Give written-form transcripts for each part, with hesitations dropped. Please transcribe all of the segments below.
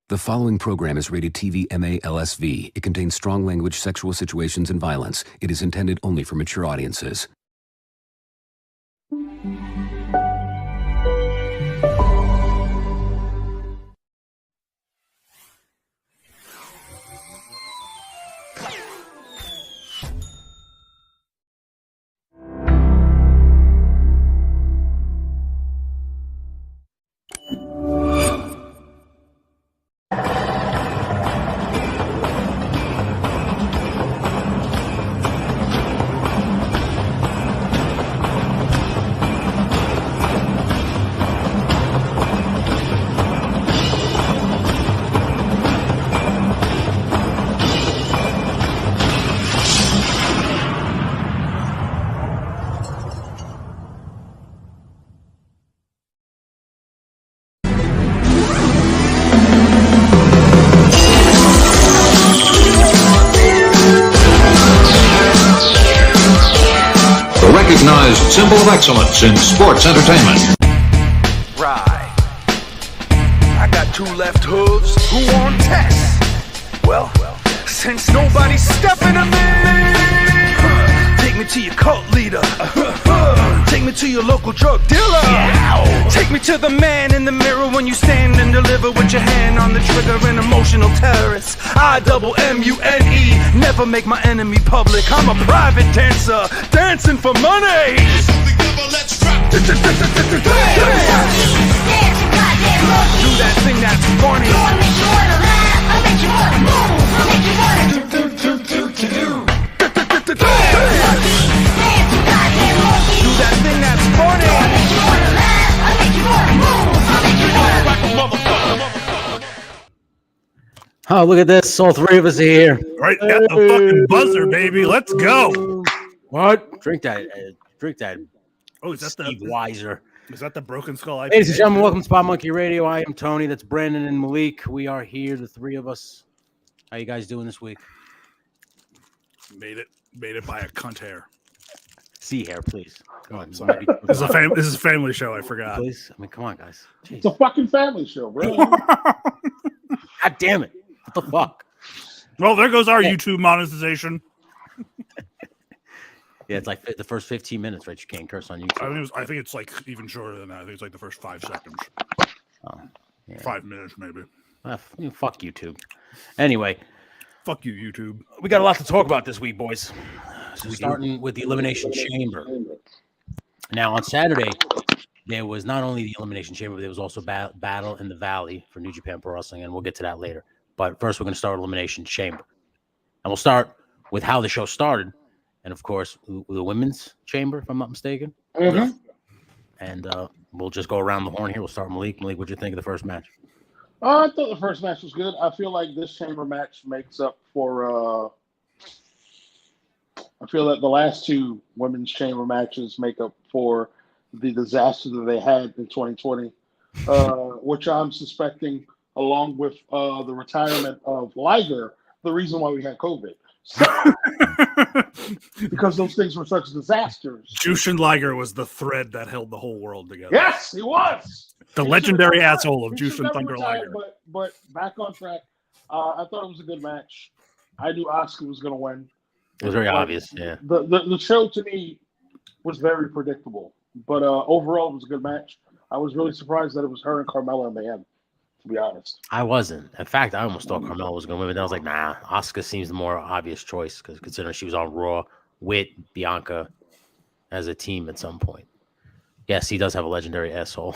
The following program is rated TV MA-LSV. It contains strong language, sexual situations, and violence. It is intended only for mature audiences. Recognized symbol of excellence in sports entertainment. Right. I got two left hooves who want tests. Well, since nobody's stepping to me, take me to your cult leader. Take me to your local drug dealer. Take me to the man in the mirror when you stand and deliver with your hand on the trigger. An emotional terrorist. IMMUNE. Never make my enemy public. I'm a private dancer, dancing for money. Do that thing that's funny. I'll make you wanna laugh, I'll make you wanna move, I'll make you wanna Do that thing that's funny. I'll make you wanna laugh, I'll make you wanna move, I'll make you wanna Oh, look at this. All three of us are here. Right at the fucking buzzer, baby. Let's go. What? Drink that. Drink that. Oh, is that Steve Weiser. Is that the Broken Skull IPA? Ladies and gentlemen, welcome to Spot Monkey Radio. I am Tony. That's Brandon and Malik. We are here, the three of us. How you guys doing this week? Made it by a cunt hair. See hair, please. Go on. Sorry. This is a family show. I forgot. Please. I mean, come on, guys. Jeez. It's a fucking family show, bro. God damn it. What the fuck? Well, there goes our YouTube monetization. Yeah, it's like the first 15 minutes, right? You can't curse on YouTube. I think it's like even shorter than that. I think it's like the first 5 seconds. Oh, yeah. 5 minutes, maybe. Fuck YouTube. Anyway. Fuck you, YouTube. We got a lot to talk about this week, boys. So starting with the Elimination Chamber. Now, on Saturday, there was not only the Elimination Chamber, but there was also Battle in the Valley for New Japan Pro Wrestling, and we'll get to that later. But first, we're going to start Elimination Chamber. And we'll start with how the show started. And, of course, the Women's Chamber, if I'm not mistaken. Mm-hmm. And we'll just go around the horn here. We'll start Malik. Malik, what'd you think of the first match? I thought the first match was good. I feel like this chamber match makes up for. I feel that the last two women's chamber matches make up for the disaster that they had in 2020, which I'm suspecting, along with the retirement of Liger, the reason why we had COVID. So, because those things were such disasters. Jushin Liger was the thread that held the whole world together. Yes, he was. The legendary asshole of Jushin Thunder Liger. But back on track, I thought it was a good match. I knew Asuka was going to win. It was very obvious, yeah. The show to me was very predictable, but overall it was a good match. I was really surprised that it was her and Carmella in the end, to be honest. I wasn't. In fact, I almost thought Carmella was going to win, but then I was like, nah, Asuka seems the more obvious choice because considering she was on Raw with Bianca as a team at some point. Yes, he does have a legendary asshole.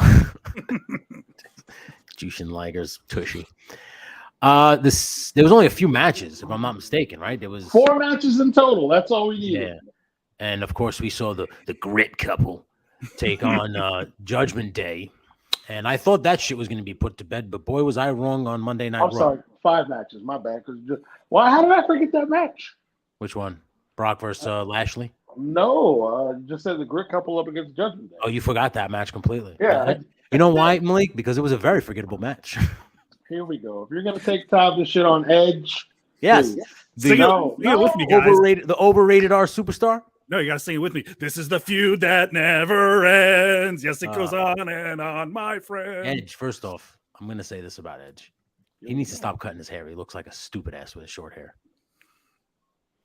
Jushin Liger's tushy. There was only a few matches, if I'm not mistaken, right? There was 4 matches in total. That's all we needed. Yeah. And of course we saw the Grit couple take on Judgment Day. And I thought that shit was going to be put to bed, but boy, was I wrong on Monday Night Raw. I'm sorry, 5 matches. My bad. How did I forget that match? Which one? Brock versus Lashley? No, just said the Grit couple up against Judgment Day. Oh, you forgot that match completely. Yeah. You know why, Malik? Because it was a very forgettable match. Here we go. If you're going to take time to shit on Edge. Yes. Sing it with me, guys. The overrated R superstar? No, you got to sing it with me. This is the feud that never ends. Yes, it goes on and on, my friend. Edge, first off, I'm going to say this about Edge. He needs to stop cutting his hair. He looks like a stupid ass with his short hair.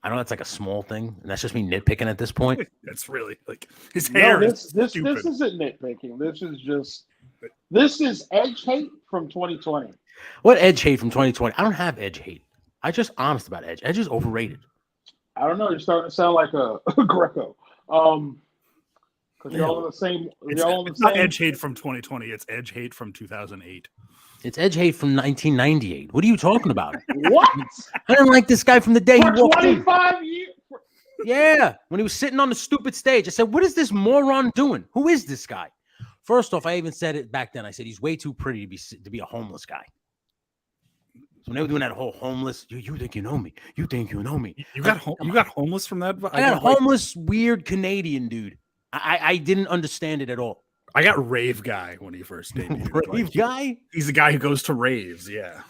I know that's like a small thing, and that's just me nitpicking at this point. That's really like his hair. This stupid. isn't nitpicking. This is edge hate from 2020. What edge hate from 2020? I don't have edge hate. I just honest about edge. Edge is overrated. I don't know. You're starting to sound like a Greco. Because you're all in the same. It's not edge hate from 2020. It's edge hate from 2008. It's edge hate from 1998. What are you talking about? What? I didn't like this guy from the day he For walked in. 25 years. Yeah, when he was sitting on the stupid stage, I said, "What is this moron doing? Who is this guy?" First off, I even said it back then. I said he's way too pretty to be a homeless guy. So when they were doing that whole homeless, you think you know me? You think you know me? You got homeless from that? I got homeless, weird Canadian dude. I didn't understand it at all. I got rave guy when he first debuted. Rave guy? He's the guy who goes to raves, yeah.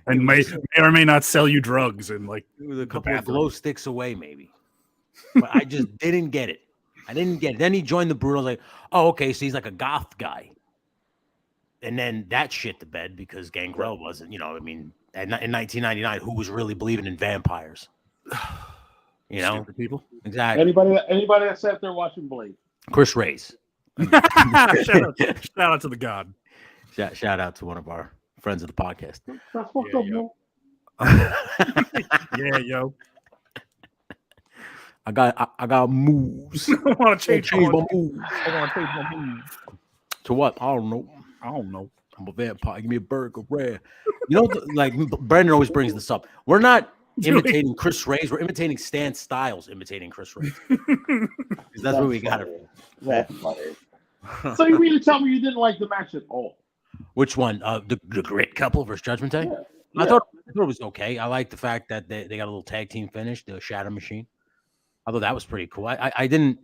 And may or may not sell you drugs and like It was a couple of glow sticks away, maybe. But I just didn't get it. I didn't get it. Then he joined the Brood. I was like, oh, okay, so he's like a goth guy. And then that shit to bed because Gangrel wasn't, in 1999, who was really believing in vampires? Stupid people. Exactly. Anybody that sat there watching Blade. Chris Reyes. shout out to the god. Shout out to one of our friends of the podcast. That's fucked up, yo. man. Yeah, yo. I got moves. I want to change my moves. I want to change my moves. To what? I don't know. I'm a vampire. Give me a burger rare. Like Brandon always brings this up. We're not imitating Chris Reyes. We're imitating Stan Styles imitating Chris Reyes. That's where we got it. That's funny. So you mean to tell me you didn't like the match at all? Which one? The Grit couple versus Judgment Day? Yeah. I thought it was okay. I like the fact that they got a little tag team finish, the Shatter Machine. I thought that was pretty cool. I didn't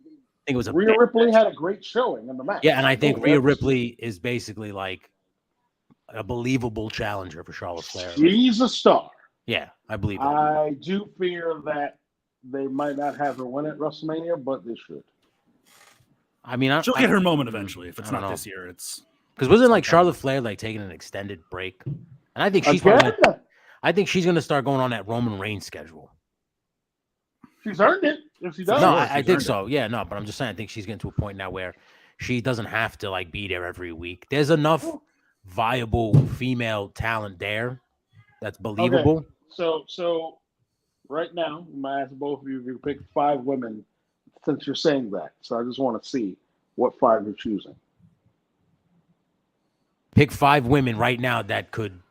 think it was a Rhea Ripley had a great showing in the match. Yeah, and I think Rhea Ripley is basically like a believable challenger for Charlotte Flair. She's a star. Yeah, I believe that. I do fear that they might not have her win at WrestleMania, but they should. I mean, she'll get her moment eventually. If it's not know. this year, it's because wasn't like Charlotte Flair like taking an extended break, and I think she's going to start going on that Roman Reigns schedule. She's earned it if she does. No, I think so. Yeah, no, but I'm just saying I think she's getting to a point now where she doesn't have to like be there every week. There's enough viable female talent there that's believable. Okay. So right now, I'm gonna ask both of you if you pick 5 women since you're saying that. So I just want to see what 5 you're choosing. Pick 5 women right now that could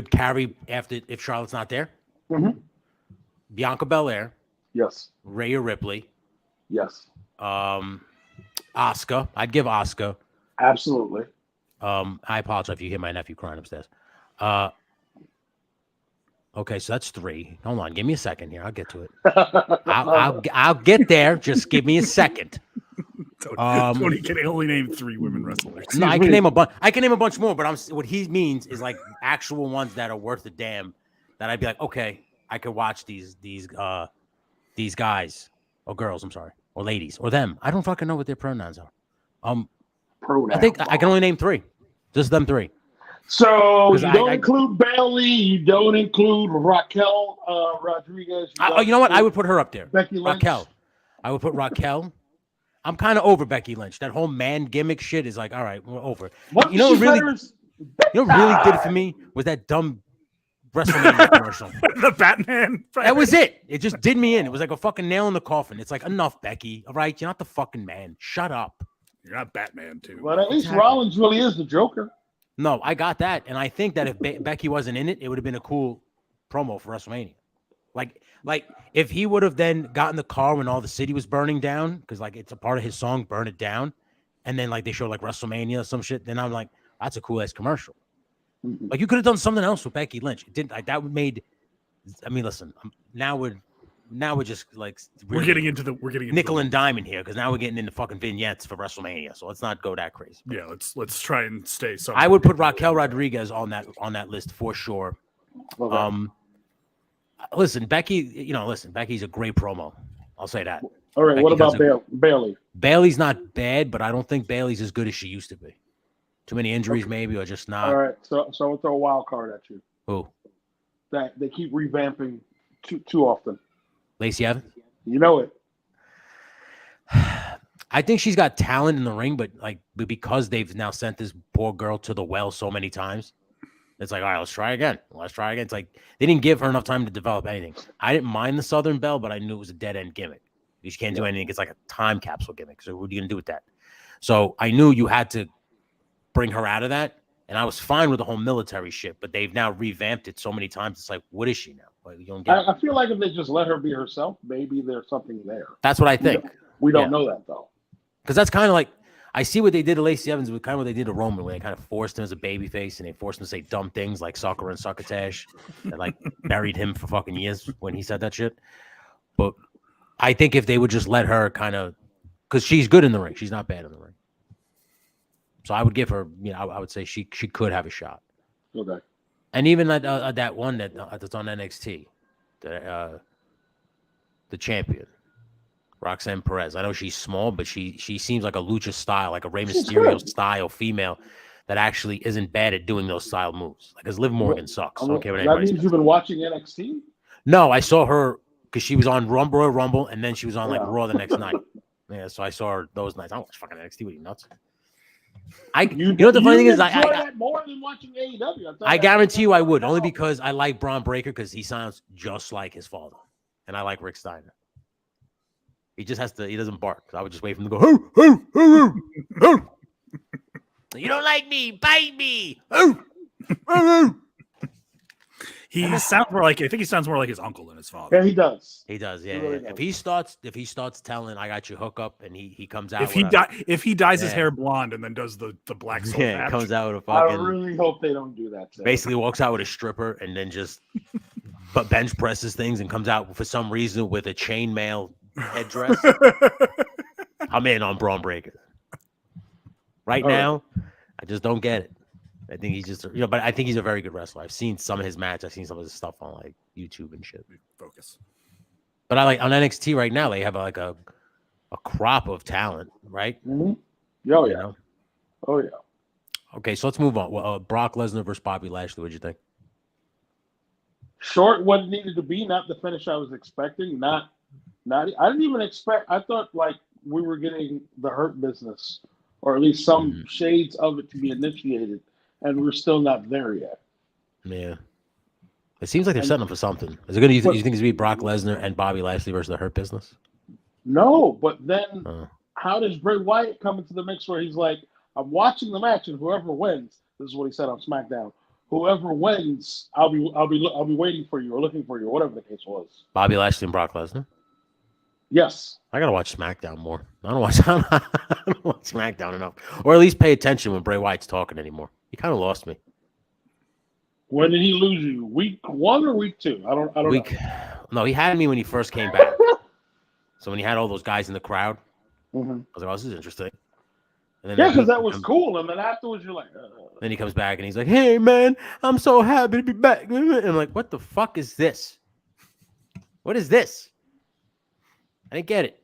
carry if Charlotte's not there. Mm-hmm. Bianca Belair. Yes. Rhea Ripley. Yes. Asuka. I'd give Asuka. Absolutely. I apologize if you hear my nephew crying upstairs. Okay, so that's 3. Hold on, give me a second here. I'll get to it. I'll get there. Just give me a second. Tony can only name 3 women wrestlers. No, I can name a bunch. I can name a bunch more, but what he means is like actual ones that are worth a damn. That I'd be like, okay, I could watch these guys or girls. I'm sorry, or ladies or them. I don't fucking know what their pronouns are. I think I can only name 3. Just them 3. So you don't include Bailey. You don't include Raquel Rodriguez. You know what? I would put her up there. Becky Lynch. Raquel. I would put Raquel. I'm kind of over Becky Lynch. That whole man gimmick shit is like, all right, we're over. What really did it for me was that dumb WrestleMania commercial. The Batman. That was it. It just did me in. It was like a fucking nail in the coffin. It's like, enough, Becky. All right, you're not the fucking man. Shut up. You're not Batman, too. But at least Rollins really is the Joker. No, I got that, and I think that if Becky wasn't in it, it would have been a cool promo for WrestleMania. Like if he would have then gotten the car when all the city was burning down, because like it's a part of his song, "Burn It Down," and then like they show like WrestleMania or some shit. Then I'm like, that's a cool ass commercial. Mm-hmm. Like you could have done something else with Becky Lynch. It didn't. Like, that would made. I mean, listen. Now we're just like we're getting into nickel and diamond here because now we're getting into fucking vignettes for WrestleMania. So let's not go that crazy. Yeah, let's try and stay. I would put Raquel Rodriguez on that list for sure. Okay. Listen, Becky. Becky's a great promo. I'll say that. All right. What about Bailey? Bailey's not bad, but I don't think Bailey's as good as she used to be. Too many injuries, maybe, or just not. All right, so I'll throw a wild card at you. Who? That they keep revamping too often. Lacey Evans? You know it. I think she's got talent in the ring, but because they've now sent this poor girl to the well so many times, it's like, all right, let's try again. It's like they didn't give her enough time to develop anything. I didn't mind the Southern Belle, but I knew it was a dead end gimmick. You can't do anything. It's like a time capsule gimmick. So what are you gonna do with that? So I knew you had to bring her out of that, and I was fine with the whole military shit. But they've now revamped it so many times. It's like, what is she now? Like, you don't get I feel like if they just let her be herself, maybe there's something there. That's what I think. We don't know that though. Because that's kind of like, I see what they did to Lacey Evans with kind of what they did to Roman, where they kind of forced him as a babyface and they forced him to say dumb things like sucker and succotash that like buried him for fucking years when he said that shit. But I think if they would just let her kind of, because she's good in the ring, she's not bad in the ring. So I would give her, I would say she could have a shot. Okay. And even that one that's on NXT, the champion. Roxanne Perez. I know she's small, but she seems like a lucha style, like a Rey Mysterio style female that actually isn't bad at doing those style moves. Like, because Liv Morgan sucks. I don't care what anybody says. That means you've been watching NXT? No, I saw her because she was on Royal Rumble, and then she was on like Raw the next night. Yeah, so I saw her those nights. I don't watch fucking NXT. What are you nuts? You know what the funny thing is? I more than watching AEW. I guarantee you I would, only because I like Braun Breaker because he sounds just like his father, and I like Rick Steiner. He just has to. He doesn't bark. I would just wait for him to go. Hoo, hoo, hoo, hoo. You don't like me? Bite me. Hoo, hoo, hoo. He sounds more like. I think he sounds more like his uncle than his father. Yeah, he does. He does. Yeah. Really yeah. does. If he starts telling, I got your hookup, and he comes out. If he dyes his hair blonde and then does the black soul patch. Comes out with a I fucking. really hope they don't do that. Basically, walks out with a stripper and then just, but bench presses things and comes out for some reason with a chainmail headdress. I'm in on Braun Breaker. Right now, I just don't get it. I think he's just, but I think he's a very good wrestler. I've seen some of his matches. I've seen some of his stuff on like YouTube and shit. Focus. But I like on NXT right now, they have like a crop of talent, right? Mm-hmm. Oh yeah. Okay, so let's move on. Well, Brock Lesnar versus Bobby Lashley. What'd you think? Short what it needed to be, not the finish I was expecting. Not. I didn't even expect. I thought like we were getting the Hurt Business, or at least some shades of it to be initiated, and we're still not there yet. Yeah, it seems like they're setting up for something. Is it going to? You think it's going to be Brock Lesnar and Bobby Lashley versus the Hurt Business? No, but then how does Bray Wyatt come into the mix where he's like, I'm watching the match, and whoever wins, this is what he said on SmackDown. Whoever wins, I'll be waiting for you or looking for you, or whatever the case was. Bobby Lashley and Brock Lesnar. Yes. I gotta watch SmackDown more. I don't watch SmackDown enough, or at least pay attention when Bray Wyatt's talking anymore. He kind of lost me. When did he lose you? Week 1 or week 2? I don't know. No, he had me when he first came back. So when he had all those guys in the crowd, I was like, "Oh, this is interesting." And then because that was cool. And then afterwards, you're like, Then he comes back and he's like, "Hey, man, I'm so happy to be back." And I'm like, "What the fuck is this? What is this?" I didn't get it.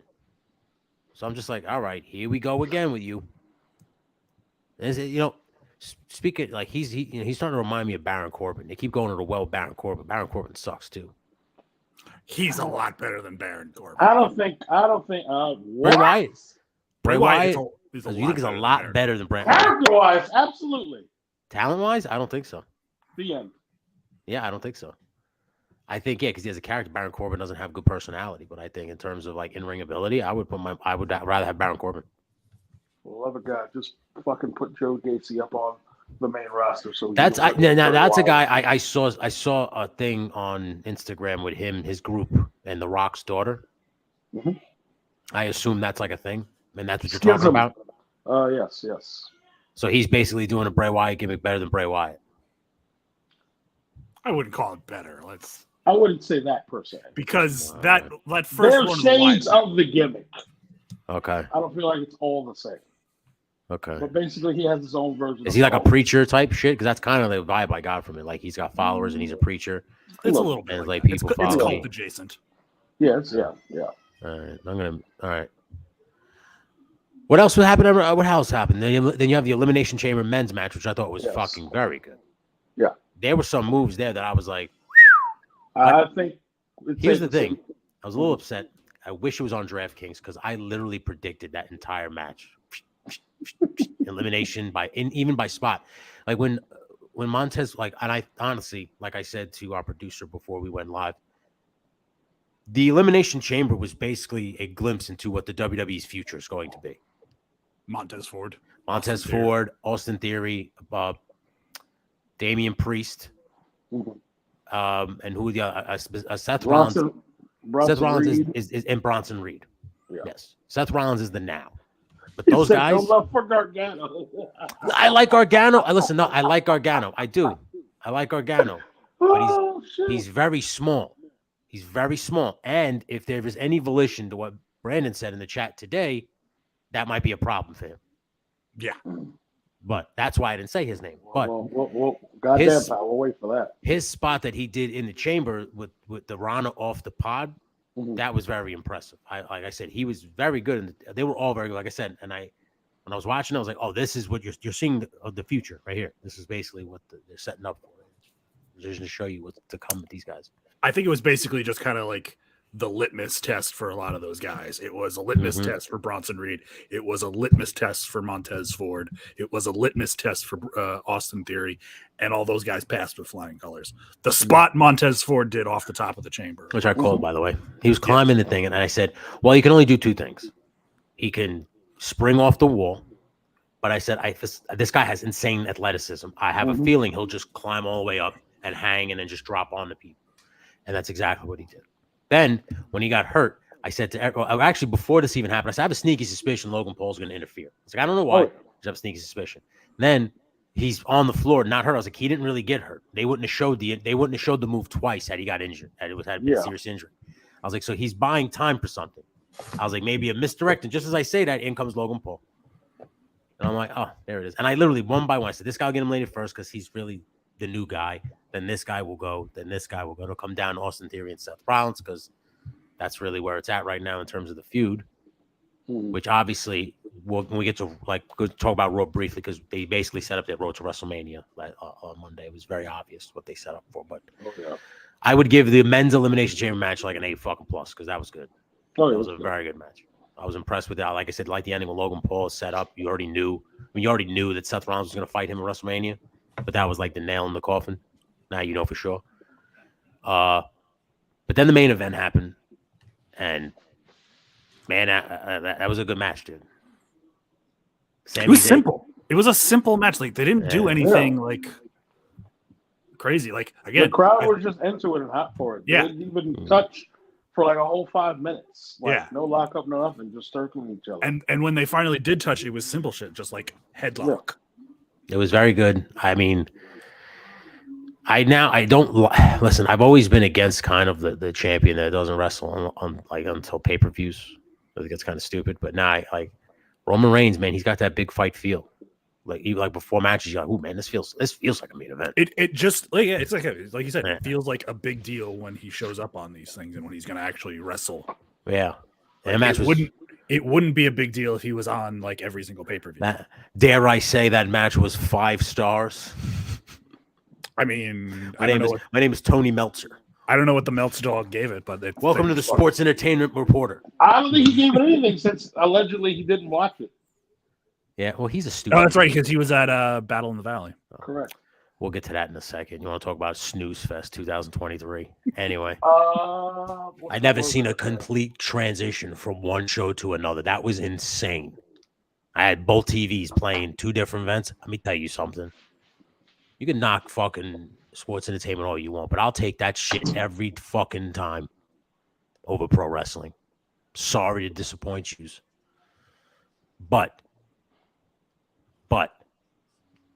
So I'm just like, all right, here we go again with you. Is it, speaking like he's starting to remind me of Baron Corbin. They keep going to the well, Baron Corbin. Baron Corbin sucks too. He's a lot better than Baron Corbin. I don't think. Bray Wyatt. Bray Wyatt you think he's a lot better than Bray Wyatt? Character-wise, absolutely. Talent-wise, I don't think so. The end. Yeah, I don't think so. I think because he has a character. Baron Corbin doesn't have good personality, but I think in terms of like in-ring ability, I would rather have Baron Corbin. For love of God, just fucking put Joe Gacy up on the main roster. So that's a guy I saw a thing on Instagram with him, his group, and The Rock's daughter. Mm-hmm. I assume that's like a thing, and that's what you're talking about. Yes. So he's basically doing a Bray Wyatt gimmick better than Bray Wyatt. I wouldn't call it better. I wouldn't say that per se. Because that first There one shades of the gimmick. Okay. I don't feel like it's all the same. Okay. But basically, he has his own version. Is he like a preacher type shit? Because that's kind of the vibe I got from it. Like he's got followers and he's a preacher. It's a little bit. And like people follow it's him. cult adjacent. Yes, yeah. All right. All right. What else would happen? What else happened? Then you have the Elimination Chamber men's match, which I thought was fucking very good. Yeah. There were some moves there that I was like, I think. here's the thing. I was a little upset. I wish it was on DraftKings because I literally predicted that entire match. Elimination even by spot. Like when Montez, like, and I honestly, like I said to our producer before we went live, the Elimination Chamber was basically a glimpse into what the WWE's future is going to be. Montez Ford, Austin Theory, Damian Priest, and who the Seth Rollins. Seth Rollins is and Bronson Reed. Yeah. Yes, Seth Rollins is the now. But those guys, no love for Gargano. I like Gargano. I like Gargano. I do. I like Gargano. But he's very small. He's very small. And if there is any volition to what Brandon said in the chat today, that might be a problem for him. Yeah. But that's why I didn't say his name. But goddamn, we'll wait for that. His spot that he did in the chamber with the Rana off the pod, that was very impressive. Like I said, he was very good. They were all very good. Like I said, and when I was watching, I was like, oh, this is what you're seeing the future right here. This is basically what they're setting up for. Just to show you what's to come with these guys. I think it was basically just kind of like the litmus test for a lot of those guys. It was a litmus test for Bronson Reed. It was a litmus test for Montez Ford. It was a litmus test for Austin Theory, and all those guys passed with flying colors. The spot Montez Ford did off the top of the chamber, which I called, by the way, he was climbing the thing, and I said, well, he can only do two things. He can spring off the wall, but I said, this guy has insane athleticism. I have a feeling he'll just climb all the way up and hang and then just drop on the people. And that's exactly what he did. Then, when he got hurt, I said to everyone, actually, before this even happened, I said, I have a sneaky suspicion Logan Paul's going to interfere. I was like, I don't know why. I just have a sneaky suspicion. Then he's on the floor, not hurt. I was like, he didn't really get hurt. They wouldn't have showed the move twice had he got injured, had a serious injury. I was like, so he's buying time for something. I was like, maybe a misdirect. And just as I say that, in comes Logan Paul. And I'm like, oh, there it is. And I literally, one by one, I said, this guy will get eliminated first because he's really the new guy. Then this guy will go. Then this guy will go. It'll come down to Austin Theory and Seth Rollins because that's really where it's at right now in terms of the feud. Which obviously, when we get to talk about Raw briefly, because they basically set up their road to WrestleMania on Monday. It was very obvious what they set up for. But I would give the men's elimination chamber match like an A+ because that was good. It was a very good match. I was impressed with that. Like I said, like the ending with Logan Paul is set up. You already knew that Seth Rollins was going to fight him at WrestleMania, but that was like the nail in the coffin. Now you know for sure. But then the main event happened, and man, that was a good match, dude. It was simple. It was a simple match. Like they didn't do anything like crazy. Like again, the crowd was just into it and hot for it. Yeah, they didn't even touch for like a whole 5 minutes. No lockup, no nothing, just circling each other. And when they finally did touch, it was simple shit, just like headlock. It was very good. I mean, I don't listen. I've always been against kind of the champion that doesn't wrestle on until pay-per-views. I think it's kind of stupid, but now I Roman Reigns, man, he's got that big fight feel. Like even like before matches, you're like, oh man, this feels like a main event. It just it's like you said, it feels like a big deal when he shows up on these things and when he's going to actually wrestle. Yeah, and match it wouldn't be a big deal if he was on like every single pay-per-view. Dare I say that match was 5 stars? I mean, my name is Tony Meltzer. I don't know what the Meltz dog gave it, but welcome to the Sports Entertainment Reporter. I don't think he gave it anything since allegedly he didn't watch it. Yeah, well, he's a stupid. Oh, that's right, because he was at Battle in the Valley. Correct. We'll get to that in a second. You want to talk about Snooze Fest 2023? Anyway, I never seen a complete transition from one show to another. That was insane. I had both TVs playing 2 different events. Let me tell you something. You can knock fucking sports entertainment all you want, but I'll take that shit every fucking time over pro wrestling. Sorry to disappoint you. But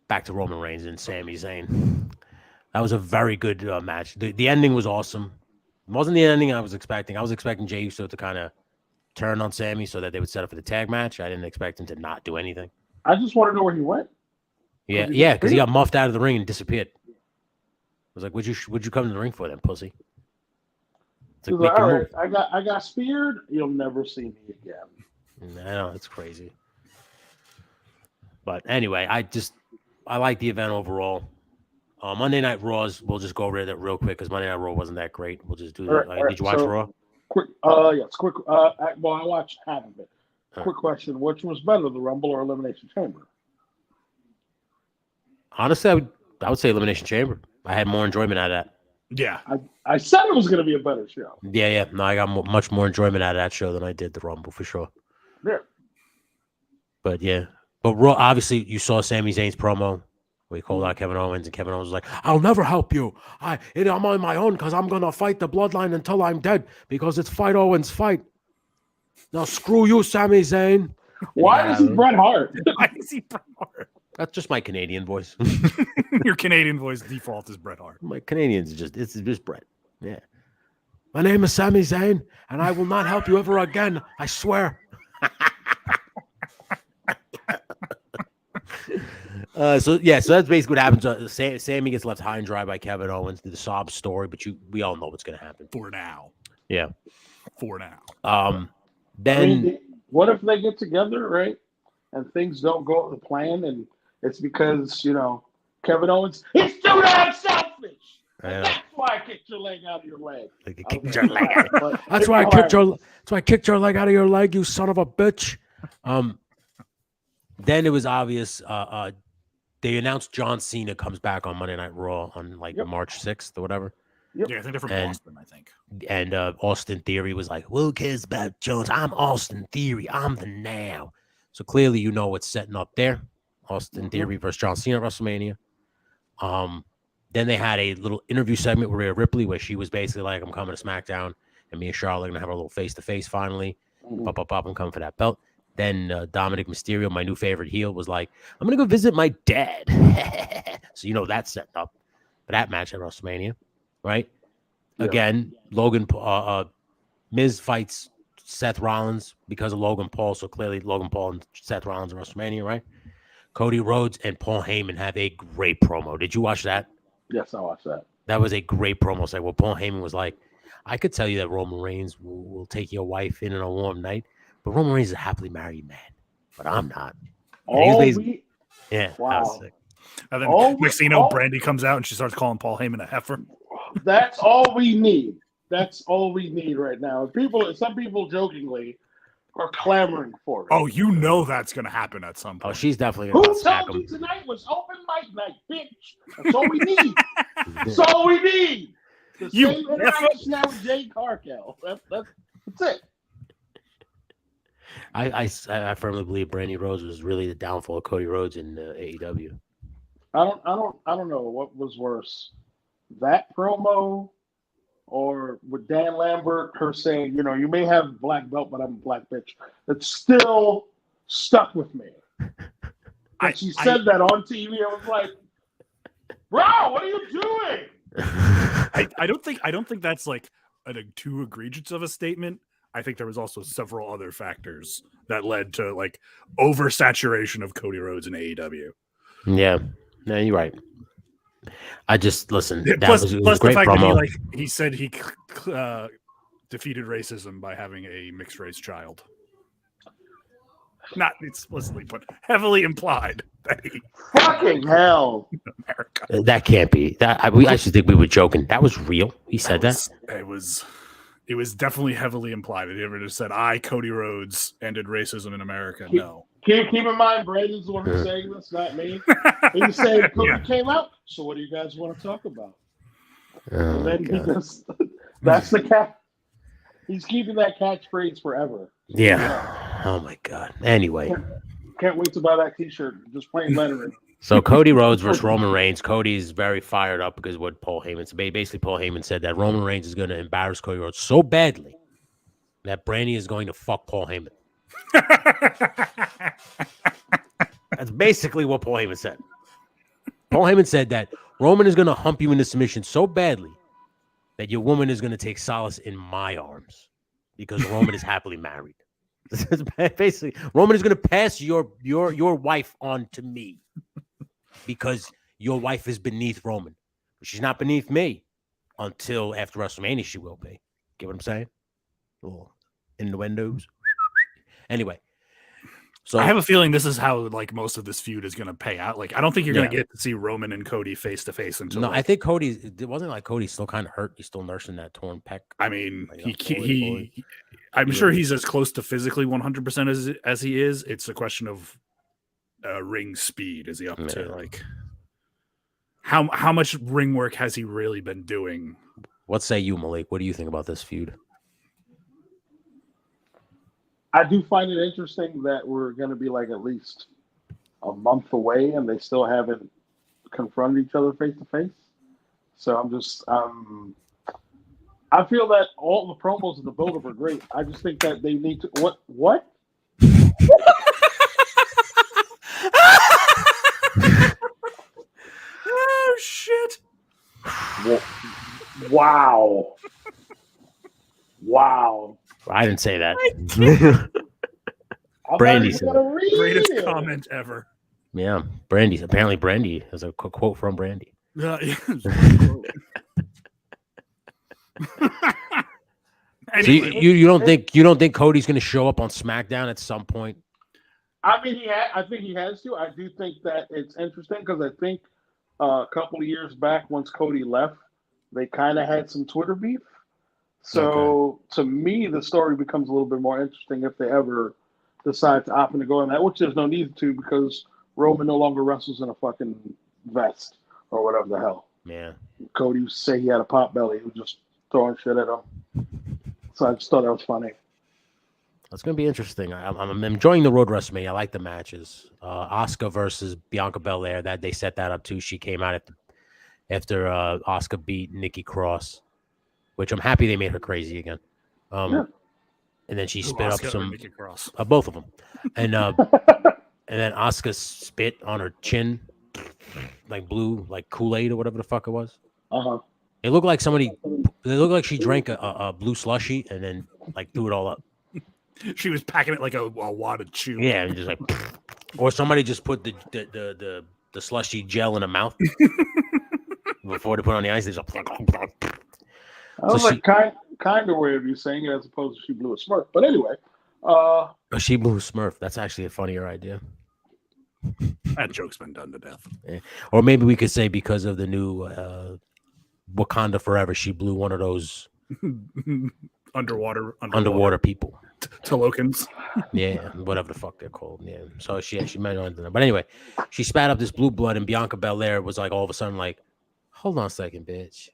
back to Roman Reigns and Sami Zayn. That was a very good match. The ending was awesome. It wasn't the ending I was expecting. I was expecting Jey Uso to kind of turn on Sami so that they would set up for the tag match. I didn't expect him to not do anything. I just want to know where he went. Yeah, because he got muffed out of the ring and disappeared. I was like, "What'd you come to the ring for, then, pussy?" It's like, all right, I got speared. You'll never see me again. I know, it's crazy. But anyway, I like the event overall. Monday Night Raws, we'll just go over that real quick because Monday Night Raw wasn't that great. We'll just do that. Did you watch Raw? Quick, yes, quick. I watched half of it. Quick question: which was better, the Rumble or Elimination Chamber? Honestly, I would say Elimination Chamber. I had more enjoyment out of that. Yeah. I said it was going to be a better show. Yeah. No, I got much more enjoyment out of that show than I did the Rumble for sure. Yeah. But Raw, obviously, you saw Sami Zayn's promo where he called out Kevin Owens, and Kevin Owens was like, "I'll never help you. I'm on my own because I'm gonna fight the Bloodline until I'm dead because it's fight Owens fight. Now screw you, Sami Zayn." Why is he Bret Hart? Why is he Bret Hart? That's just my Canadian voice. Your Canadian voice default is Bret Hart. My Canadians it's just Bret. Yeah. My name is Sami Zayn, and I will not help you ever again. I swear. So that's basically what happens. Sammy gets left high and dry by Kevin Owens. The sob story, but we all know what's going to happen for now. Yeah, for now. Then what if they get together, right, and things don't go to plan, and it's because Kevin Owens is too damn selfish. That's why I kicked your leg out of your leg. That's why I kicked your leg out of your leg, you son of a bitch. Then it was obvious. They announced John Cena comes back on Monday Night Raw on March 6th or whatever. Yep. Yeah, I think they're from Boston, I think. And Austin Theory was like, "Who cares about Jones? I'm Austin Theory. I'm the now." So clearly, what's setting up there. Austin Theory versus John Cena at WrestleMania. Then they had a little interview segment with Rhea Ripley where she was basically like, "I'm coming to SmackDown, and me and Charlotte are gonna have a little face-to-face finally. I'm coming for that belt." Then Dominic Mysterio, my new favorite heel, was like, "I'm going to go visit my dad." So, that's setting up for that match at WrestleMania, right? Yeah. Again, Miz fights Seth Rollins because of Logan Paul. So clearly Logan Paul and Seth Rollins at WrestleMania, right? Cody Rhodes and Paul Heyman have a great promo. Did you watch that? Yes, I watched that. That was a great promo. Well, Paul Heyman was like, "I could tell you that Roman Reigns will take your wife in on a warm night. But Roman Reigns is a happily married man, but I'm not." Wow. That was sick. And then next thing you know, Brandy comes out and she starts calling Paul Heyman a heifer. That's all we need. That's all we need right now. Some people jokingly are clamoring for it. Oh, that's going to happen at some point. Oh, she's definitely going to smack him. Who told you tonight was open mic night, bitch? That's all we need. That's all we need. The same interaction now with Jade Cargill. That's it. I firmly believe Brandy Rhodes was really the downfall of Cody Rhodes in AEW. I don't know what was worse, that promo or with Dan Lambert, her saying, you may have a black belt, but I'm a black bitch. It still stuck with me. She said that on TV. I was like, "Bro, what are you doing?" I don't think that's like too egregious of a statement. I think there was also several other factors that led to oversaturation of Cody Rhodes in AEW. Yeah, no, you're right. I just listen. Plus was the great fact promo. that he said he defeated racism by having a mixed race child. Not explicitly, but heavily implied that he fucking hell. America. That can't be. That I actually think we were joking. That was real. He said that. It was definitely heavily implied. He ever just said, "I, Cody Rhodes, ended racism in America." No. Keep in mind, Brandon's the one who's saying this, not me. He's saying Cody came out. So what do you guys want to talk about? And then that's the cat. He's keeping that catchphrase forever. Yeah. Oh my God. Anyway. Can't wait to buy that T-shirt. Just plain lettering. So Cody Rhodes versus Roman Reigns. Cody's very fired up because of what Paul Heyman said. Basically, Paul Heyman said that Roman Reigns is going to embarrass Cody Rhodes so badly that Brandy is going to fuck Paul Heyman. That's basically what Paul Heyman said. Paul Heyman said that Roman is going to hump you into submission so badly that your woman is going to take solace in my arms because Roman is happily married. Basically, Roman is going to pass your wife on to me because your wife is beneath Roman. But she's not beneath me until after WrestleMania she will be. Get what I'm saying? Little innuendos. Anyway, So I have a feeling this is how like most of this feud is going to pay out. Like, I don't think you're going to get to see Roman and Cody face to face until. No, like, I think Cody. It wasn't like Cody's still kind of hurt. He's still nursing that torn pec. I mean, Like, I'm sure he's as close to physically 100% as he is. It's a question of ring speed. Is he up to like how much ring work has he really been doing? What say you, Malik? What do you think about this feud? I do find it interesting that we're going to be like at least a month away and they still haven't confronted each other face to face. So I'm just, I feel that all the promos and the build-up are great. I just think that they need to, what? Oh, shit. Wow. Wow. I didn't say that. I'm Brandy not said even gonna read Greatest it. comment ever. Yeah, Brandy. Apparently, Brandy has a quote from Brandy. Yeah. So you don't think Cody's going to show up on SmackDown at some point? I mean, I think he has to. I do think that it's interesting because I think a couple of years back, once Cody left, they kind of had some Twitter beef. So to me, the story becomes a little bit more interesting if they ever decide to opt in to go in that, which there's no need to because Roman no longer wrestles in a fucking vest or whatever the hell. Yeah. Cody used to say he had a pot belly. He was just throwing shit at him. So I just thought that was funny. It's going to be interesting. I'm enjoying the road WrestleMania. I like the matches. Asuka versus Bianca Belair. That they set that up too. She came out after Asuka beat Nikki Cross, which I'm happy they made her crazy again. And then she spit up some both of them, and then Asuka spit on her chin, like blue, like Kool-Aid or whatever the fuck it was. It looked like somebody. It looked like she drank a blue slushy and then like threw it all up. She was packing it like a wad of chew. Yeah, and just like, or somebody just put the slushy gel in her mouth before they put it on the ice. They just like, I was like kind of way of you saying it as opposed to she blew a Smurf. But anyway, she blew a Smurf. That's actually a funnier idea. That joke's been done to death. Yeah. Or maybe we could say because of the new Wakanda Forever, she blew one of those underwater people. Tolokans. Yeah, whatever the fuck they're called. Yeah. So she might not know. But anyway, she spat up this blue blood, and Bianca Belair was like all of a sudden like, hold on a second, bitch.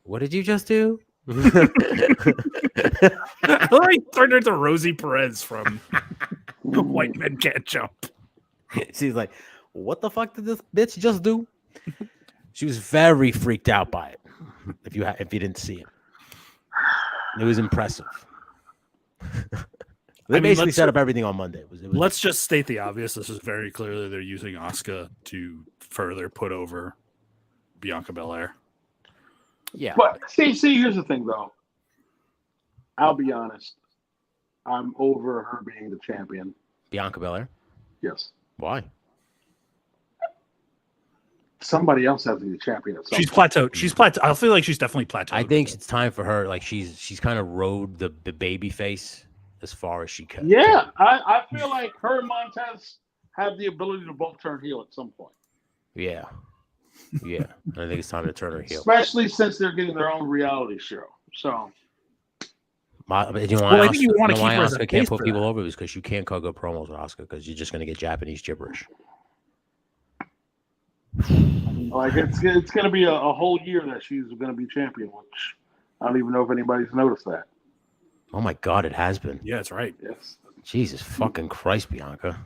What did you just do? I turned her into Rosie Perez from White Men Can't Jump. She's like, what the fuck did this bitch just do? She was very freaked out by it. If you didn't see it, it was impressive. They basically set up everything on Monday. It was let's just state the obvious. This is very clearly they're using Asuka to further put over Bianca Belair. Yeah. But see, here's the thing though. I'll be honest. I'm over her being the champion. Bianca Belair? Yes. Why? Somebody else has to be the champion. She's plateaued. She's plateaued. I feel like she's definitely plateaued. I think it's time for her. Like she's kind of rode the baby face as far as she can. Yeah, I feel like her and Montez have the ability to both turn heel at some point. Yeah. Yeah. I think it's time to turn her heel. Especially since they're getting their own reality show. So I think you want to keep her as a can't put people over because you can't cut good promos with Asuka because you're just going to get Japanese gibberish. Like it's going to be a whole year that she's going to be champion, which I don't even know if anybody's noticed that. Oh my God, it has been. Yeah, that's right. Yes. Jesus fucking Christ, Bianca.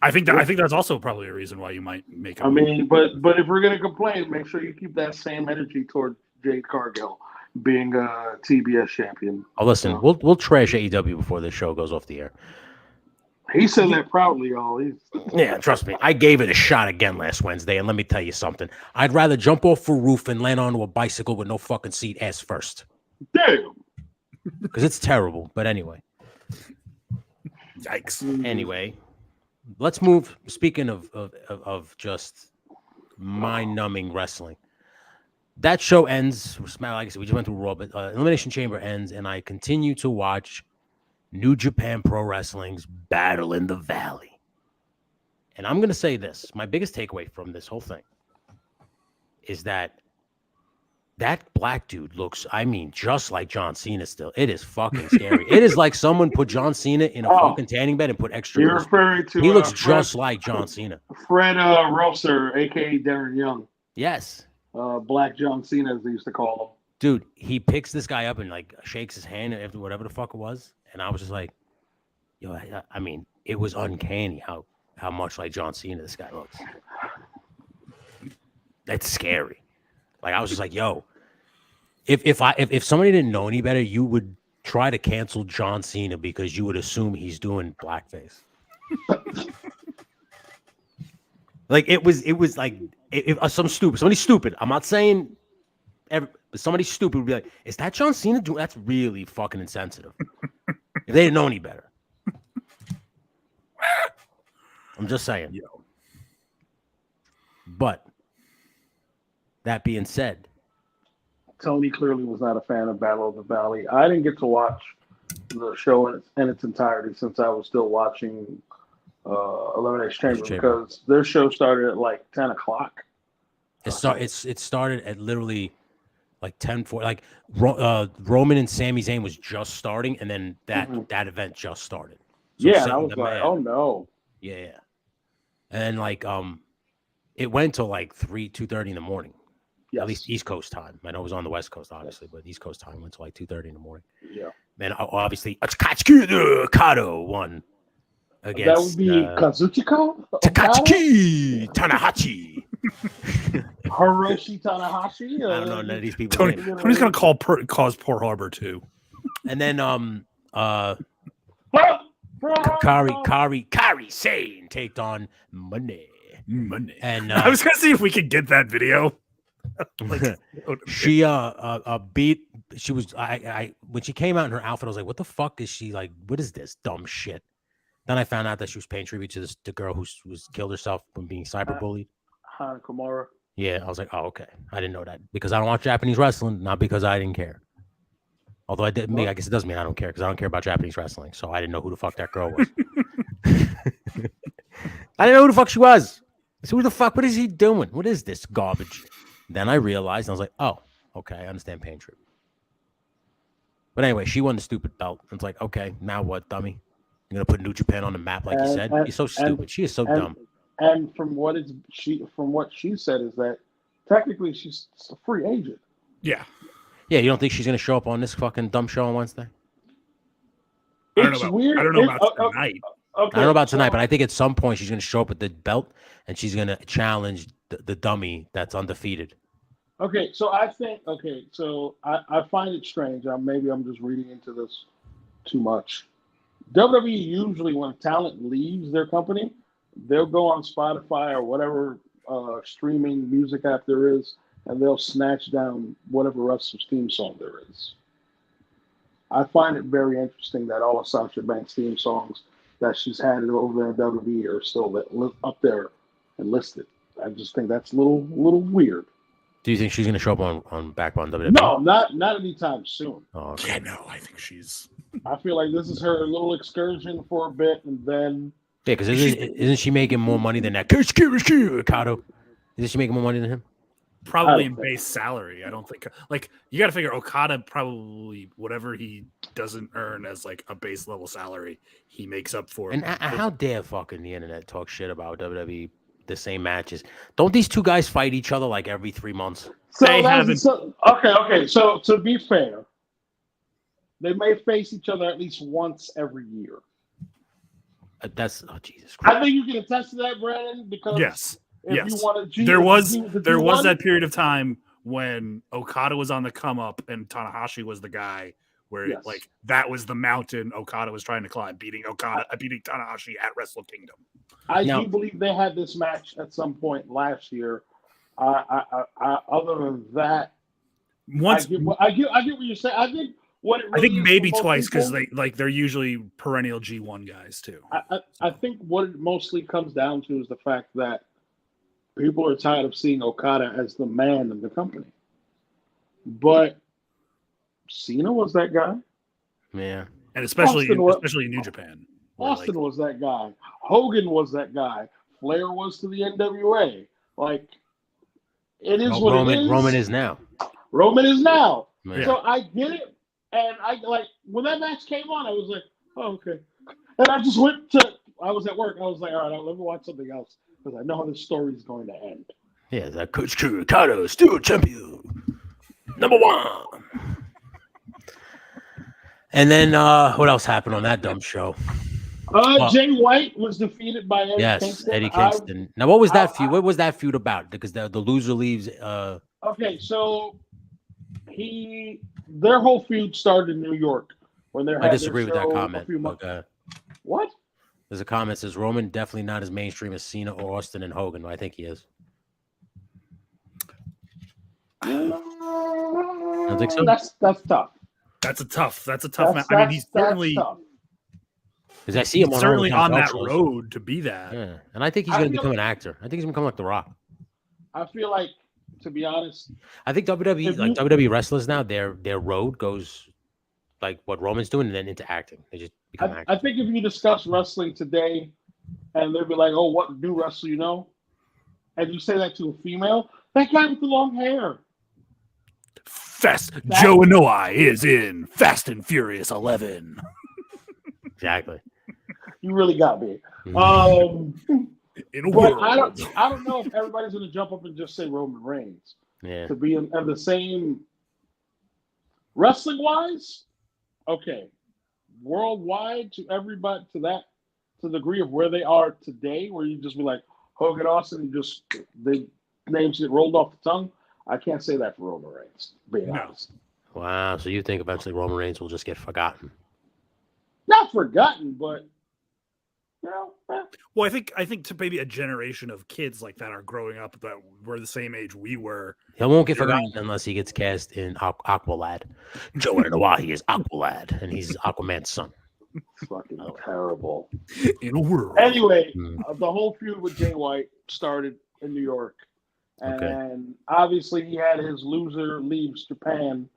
I think that's also probably a reason why you might make. I mean, but if we're going to complain, make sure you keep that same energy toward Jade Cargill being a TBS champion. Oh, listen, we'll trash AEW before this show goes off the air. He said that proudly, y'all. Yeah, trust me. I gave it a shot again last Wednesday, and let me tell you something. I'd rather jump off a roof and land onto a bicycle with no fucking seat ass first. Damn. Because it's terrible. But anyway. Yikes. Anyway, let's move. Speaking of just mind-numbing wrestling. That show ends. Like I said, we just went through Raw, but Elimination Chamber ends, and I continue to watch New Japan Pro Wrestling's Battle in the Valley. And I'm going to say this. My biggest takeaway from this whole thing is that black dude looks, I mean, just like John Cena still. It is fucking scary. It is like someone put John Cena in a fucking tanning bed and put extra. You're referring to he looks Fred, just like John Cena. Fred Rosser, a.k.a. Darren Young. Yes. Black John Cena, as they used to call him. Dude, he picks this guy up and like shakes his hand and whatever the fuck it was. And I was just like, yo, I mean, it was uncanny how much like John Cena this guy looks. That's scary. Like I was just like, yo, if somebody didn't know any better, you would try to cancel John Cena because you would assume he's doing blackface. Like it was like if somebody stupid. I'm not saying but somebody stupid would be like, is that John Cena doing? That's really fucking insensitive. If they didn't know any better. I'm just saying. Yo. But that being said, Tony clearly was not a fan of Battle of the Valley. I didn't get to watch the show in its entirety since I was still watching Elimination Chamber because their show started at like 10 o'clock. It started at literally like 10:40. Like Roman and Sami Zayn was just starting, and then that event just started. So yeah, and I was like, oh no. Yeah. And like it went till like 2:30 in the morning. Yes. At least East Coast time. I know it was on the West Coast, obviously, but East Coast time went to like 2:30 in the morning. Yeah. And obviously, Kato won against. That would be Kazuchika? Takatsuki Tanahashi. Hiroshi Tanahashi? I don't know none of these people. Tony's going to cause Pearl Harbor too. And then Kari Sane taked on Money. And I was going to see if we could get that video. She beat. She was when she came out in her outfit, I was like, "What the fuck is she like? What is this dumb shit?" Then I found out that she was paying tribute to the girl who was killed herself from being cyberbullied. Hana Kimura. Yeah, I was like, "Oh, okay." I didn't know that because I don't watch Japanese wrestling, not because I didn't care. Although I guess it does mean I don't care because I don't care about Japanese wrestling. So I didn't know who the fuck that girl was. I didn't know who the fuck she was. So who the fuck? What is he doing? What is this garbage? Then I realized, and I was like, oh, okay, I understand paying tribute. But anyway, she won the stupid belt. It's like, okay, now what, dummy? You're going to put New Japan on the map like you said? You're so stupid. She is so dumb. And from what she said is that technically she's a free agent. Yeah. Yeah, you don't think she's going to show up on this fucking dumb show on Wednesday? It's weird. I don't know about tonight. Okay, I don't know about tonight, but I think at some point she's going to show up with the belt and she's going to challenge the dummy that's undefeated. Okay, so I find it strange. Maybe I'm just reading into this too much. WWE usually, when talent leaves their company, they'll go on Spotify or whatever streaming music app there is, and they'll snatch down whatever wrestler's theme song there is. I find it very interesting that all of Sasha Banks' theme songs that she's had over there in WWE are still up there and listed. I just think that's a little weird. Do you think she's going to show up back on WWE? No, not anytime soon. Oh, okay. Yeah, no, I think she's. I feel like this is her little excursion for a bit, and then. Yeah, because isn't she making more money than that? Okada. Isn't she making more money than him? Probably in base salary. I don't think. Like, you got to figure Okada probably whatever he doesn't earn as like a base level salary, he makes up for. And how dare fucking the internet talk shit about WWE? The same matches. Don't these two guys fight each other like every 3 months? Okay. So to be fair, they may face each other at least once every year. That's Jesus Christ. I think you can attest to that, Brandon. Because yes, you want to, there was that period of time when Okada was on the come up and Tanahashi was the guy where like that was the mountain Okada was trying to climb, beating Tanahashi at Wrestle Kingdom. I do believe they had this match at some point last year. Other than that, I get what you're saying. I think I think maybe twice because they're usually perennial G1 guys too. I think what it mostly comes down to is the fact that people are tired of seeing Okada as the man of the company, but Cena was that guy. Yeah, and especially in New Japan. Austin was that guy. Hogan was that guy. Flair was to the NWA. Like, it is Well, what Roman, it is. Roman is now. Roman is now. Yeah. So I get it. And I like when that match came on, I was like, oh, okay. And I just I was at work. I was like, all right, let me watch something else because I know how this story is going to end. Yeah, that Coach Curicado, still champion. Number 1. And then what else happened on that dumb show? Jay White was defeated by Eddie Kingston. Eddie Kingston. Now, what was that feud? What was that feud about? Because the loser leaves. Okay, so their whole feud started in New York when they had I disagree their with that show comment. a few months. What? There's a comment that says Roman definitely not as mainstream as Cena or Austin and Hogan. I think he is. I don't think so. That's tough. That's a tough match. I mean, he's certainly because I see him certainly on that shows. road to be that. Yeah, and I think he's going to become an actor. I think he's going to become like The Rock. I feel like, to be honest, I think WWE wrestlers now, their road goes like what Roman's doing, and then into acting. They just become actors. I think if you discuss wrestling today, and they'll be like, "Oh, what new wrestler you know?" and you say that to a female, that guy with the long hair. Joe Anoa'i is in Fast and Furious 11. Exactly. You really got me. In a But world. I don't know if everybody's going to jump up and just say Roman Reigns. Yeah. To be in the same wrestling wise, okay. Worldwide to everybody to the degree of where they are today, where you just be like Hogan, Austin, just the names get rolled off the tongue. I can't say that for Roman Reigns, being honest. Wow. So you think eventually Roman Reigns will just get forgotten? Not forgotten, but Well, I think to maybe a generation of kids like that are growing up that were the same age we were. He won't get forgotten unless he gets cast in Aqualad. Joe Anoa'i is Aqualad, and he's Aquaman's son. Fucking terrible. In a world. Anyway, the whole feud with Jay White started in New York. And obviously he had his loser leaves Japan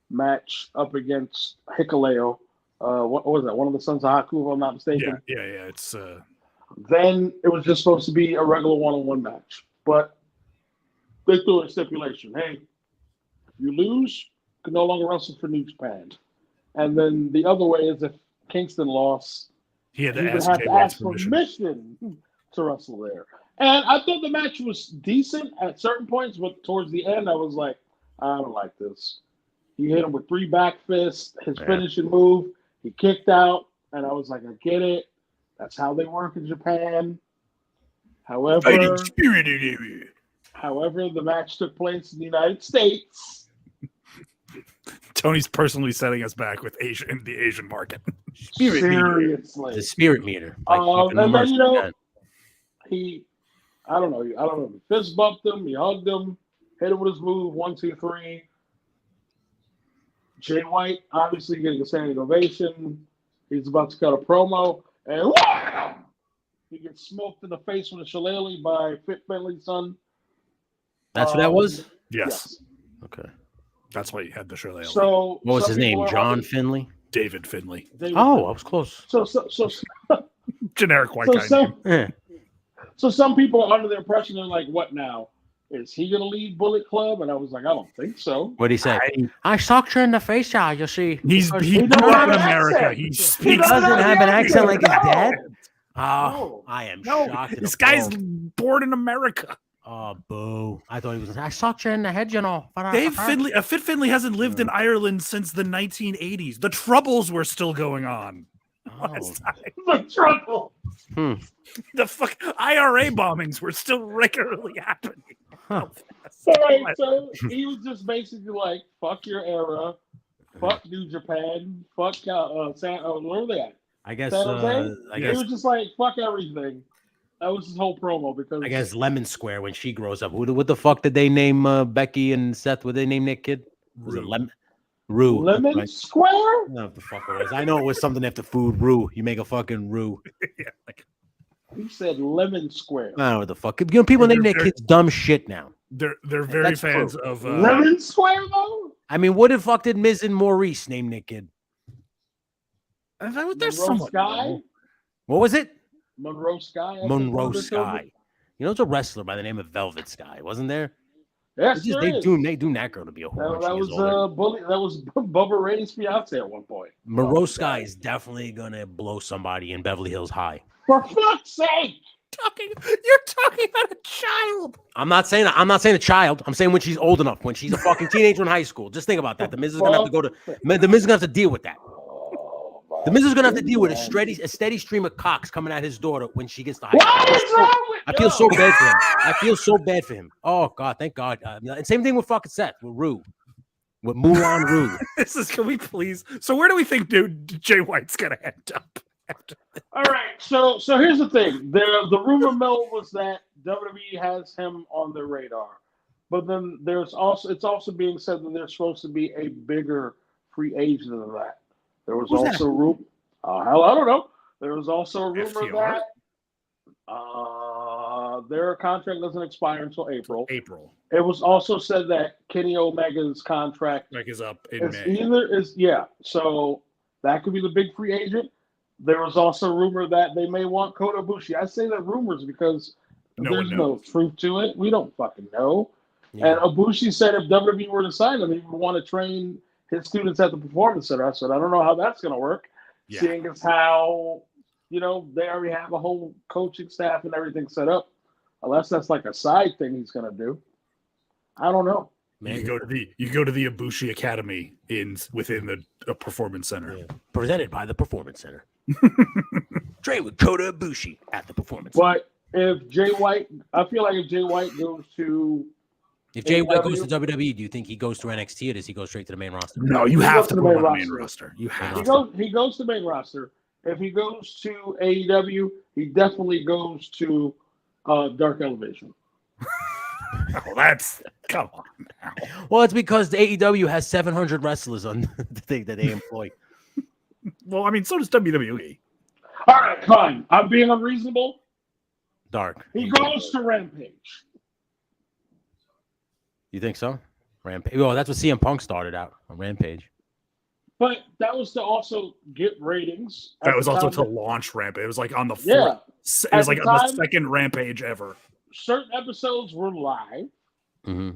match up against Hikuleo. What was that? One of the sons of Haku, if I'm not mistaken. Yeah. It's Then it was just supposed to be a regular one-on-one match. But they threw a stipulation. Hey, if you lose, you can no longer wrestle for New Japan. And then the other way is if Kingston lost, he would have have to ask permission to wrestle there. And I thought the match was decent at certain points, but towards the end, I was like, I don't like this. He hit him with 3 back fists, his finishing move. He kicked out, and I was like, I get it. That's how they work in Japan. However, the match took place in the United States. Tony's personally setting us back with the Asian market. Seriously. The spirit meter. And then, I don't know. He fist bumped him. He hugged him. Hit him with his move. 1, 2, 3. Jay White obviously getting a standing ovation. He's about to cut a promo, and he gets smoked in the face with a shillelagh by Fit Finley's son. That's what that was? Yes. Okay. That's why he had the shillelagh. So what was his name? John Finley? David Finley. I was close. So generic white guy name. So some people are under the impression they're like, what now? Is he going to lead Bullet Club? And I was like, I don't think so. What did he say? I sucked you in the face, you see. He grew up in America. He speaks. Doesn't have an accent like his dad? No. I am shocked. This guy's born in America. Oh, boo. I thought he was I sucked you in the head, you know. Dave Finley, Fit Finley hasn't lived in Ireland since the 1980s. The Troubles were still going on. The Trouble. The fuck IRA bombings were still regularly happening. So he was just basically like, fuck your era, fuck New Japan, fuck where are they at? I guess he was just like, fuck everything. That was his whole promo because I guess Lemon Square when she grows up. What the fuck did they name Becky and Seth? What did they name that kid? Was it Rue? Lemon Square? I don't know what the fuck it was. I know it was something after food. Rue. You make a fucking Rue. He said Lemon Square. I don't know what the fuck. You know, people name their kids dumb shit now. They're very fans of Lemon Square though. I mean, what the fuck did Miz and Maurice name their kid? Monroe Sky. What was it? Monroe Sky. Monroe Sky. You know, it's a wrestler by the name of Velvet Sky, wasn't there? Yes, They doom that girl to be a whore. That was That was Bubba Ray's fiance at one point. Moreau Sky is definitely gonna blow somebody in Beverly Hills High. For fuck's sake! You're talking about a child. I'm not saying a child. I'm saying when she's old enough, when she's a fucking teenager in high school. Just think about that. The Miz is gonna have to go to. The Miz is gonna have to deal with that. The Miz is gonna have to deal with a steady stream of cocks coming at his daughter when she gets to high school. What is wrong with I feel so bad for him. I feel so bad for him. Oh God, thank God. And same thing with fucking Seth, with Rue, with Mulan Rue. Can we please? So where do we think Jay White's gonna end up? All right, so here's the thing. The rumor mill was that WWE has him on their radar, but then it's also being said that there's supposed to be a bigger free agent than that. There was also rumor. Hell, I don't know. There was also a rumor FTR? that their contract doesn't expire until April. It was also said that Kenny Omega's contract is up in May. So that could be the big free agent. There was also rumor that they may want Kota Ibushi. I say that rumors because there's no truth to it. We don't fucking know. Yeah. And Ibushi said if WWE were to sign him, he would want to train his students at the Performance Center. I said, I don't know how that's going to work, seeing as how, they already have a whole coaching staff and everything set up. Unless that's like a side thing he's going to do. I don't know. You can go to the Ibushi Academy within the Performance Center. Yeah. Presented by the Performance Center. Train with Kota Ibushi at the Performance Center. But if Jay White goes to Jay White goes to WWE, do you think he goes to NXT or does he go straight to the main roster? No, you have to put him on the main roster. He goes to the main roster. If he goes to AEW, he definitely goes to Dark Elevation. Come on now. Well, it's because the AEW has 700 wrestlers on the thing that they employ. Well, I mean, so does WWE. All right, fine. I'm being unreasonable. Dark. He goes to Rampage. You think so? Rampage. Well, that's what CM Punk started out on Rampage. But that was to also get ratings. That was also to launch Rampage. It was like on the fourth. It was like on the second Rampage ever. Certain episodes were live. Mm-hmm.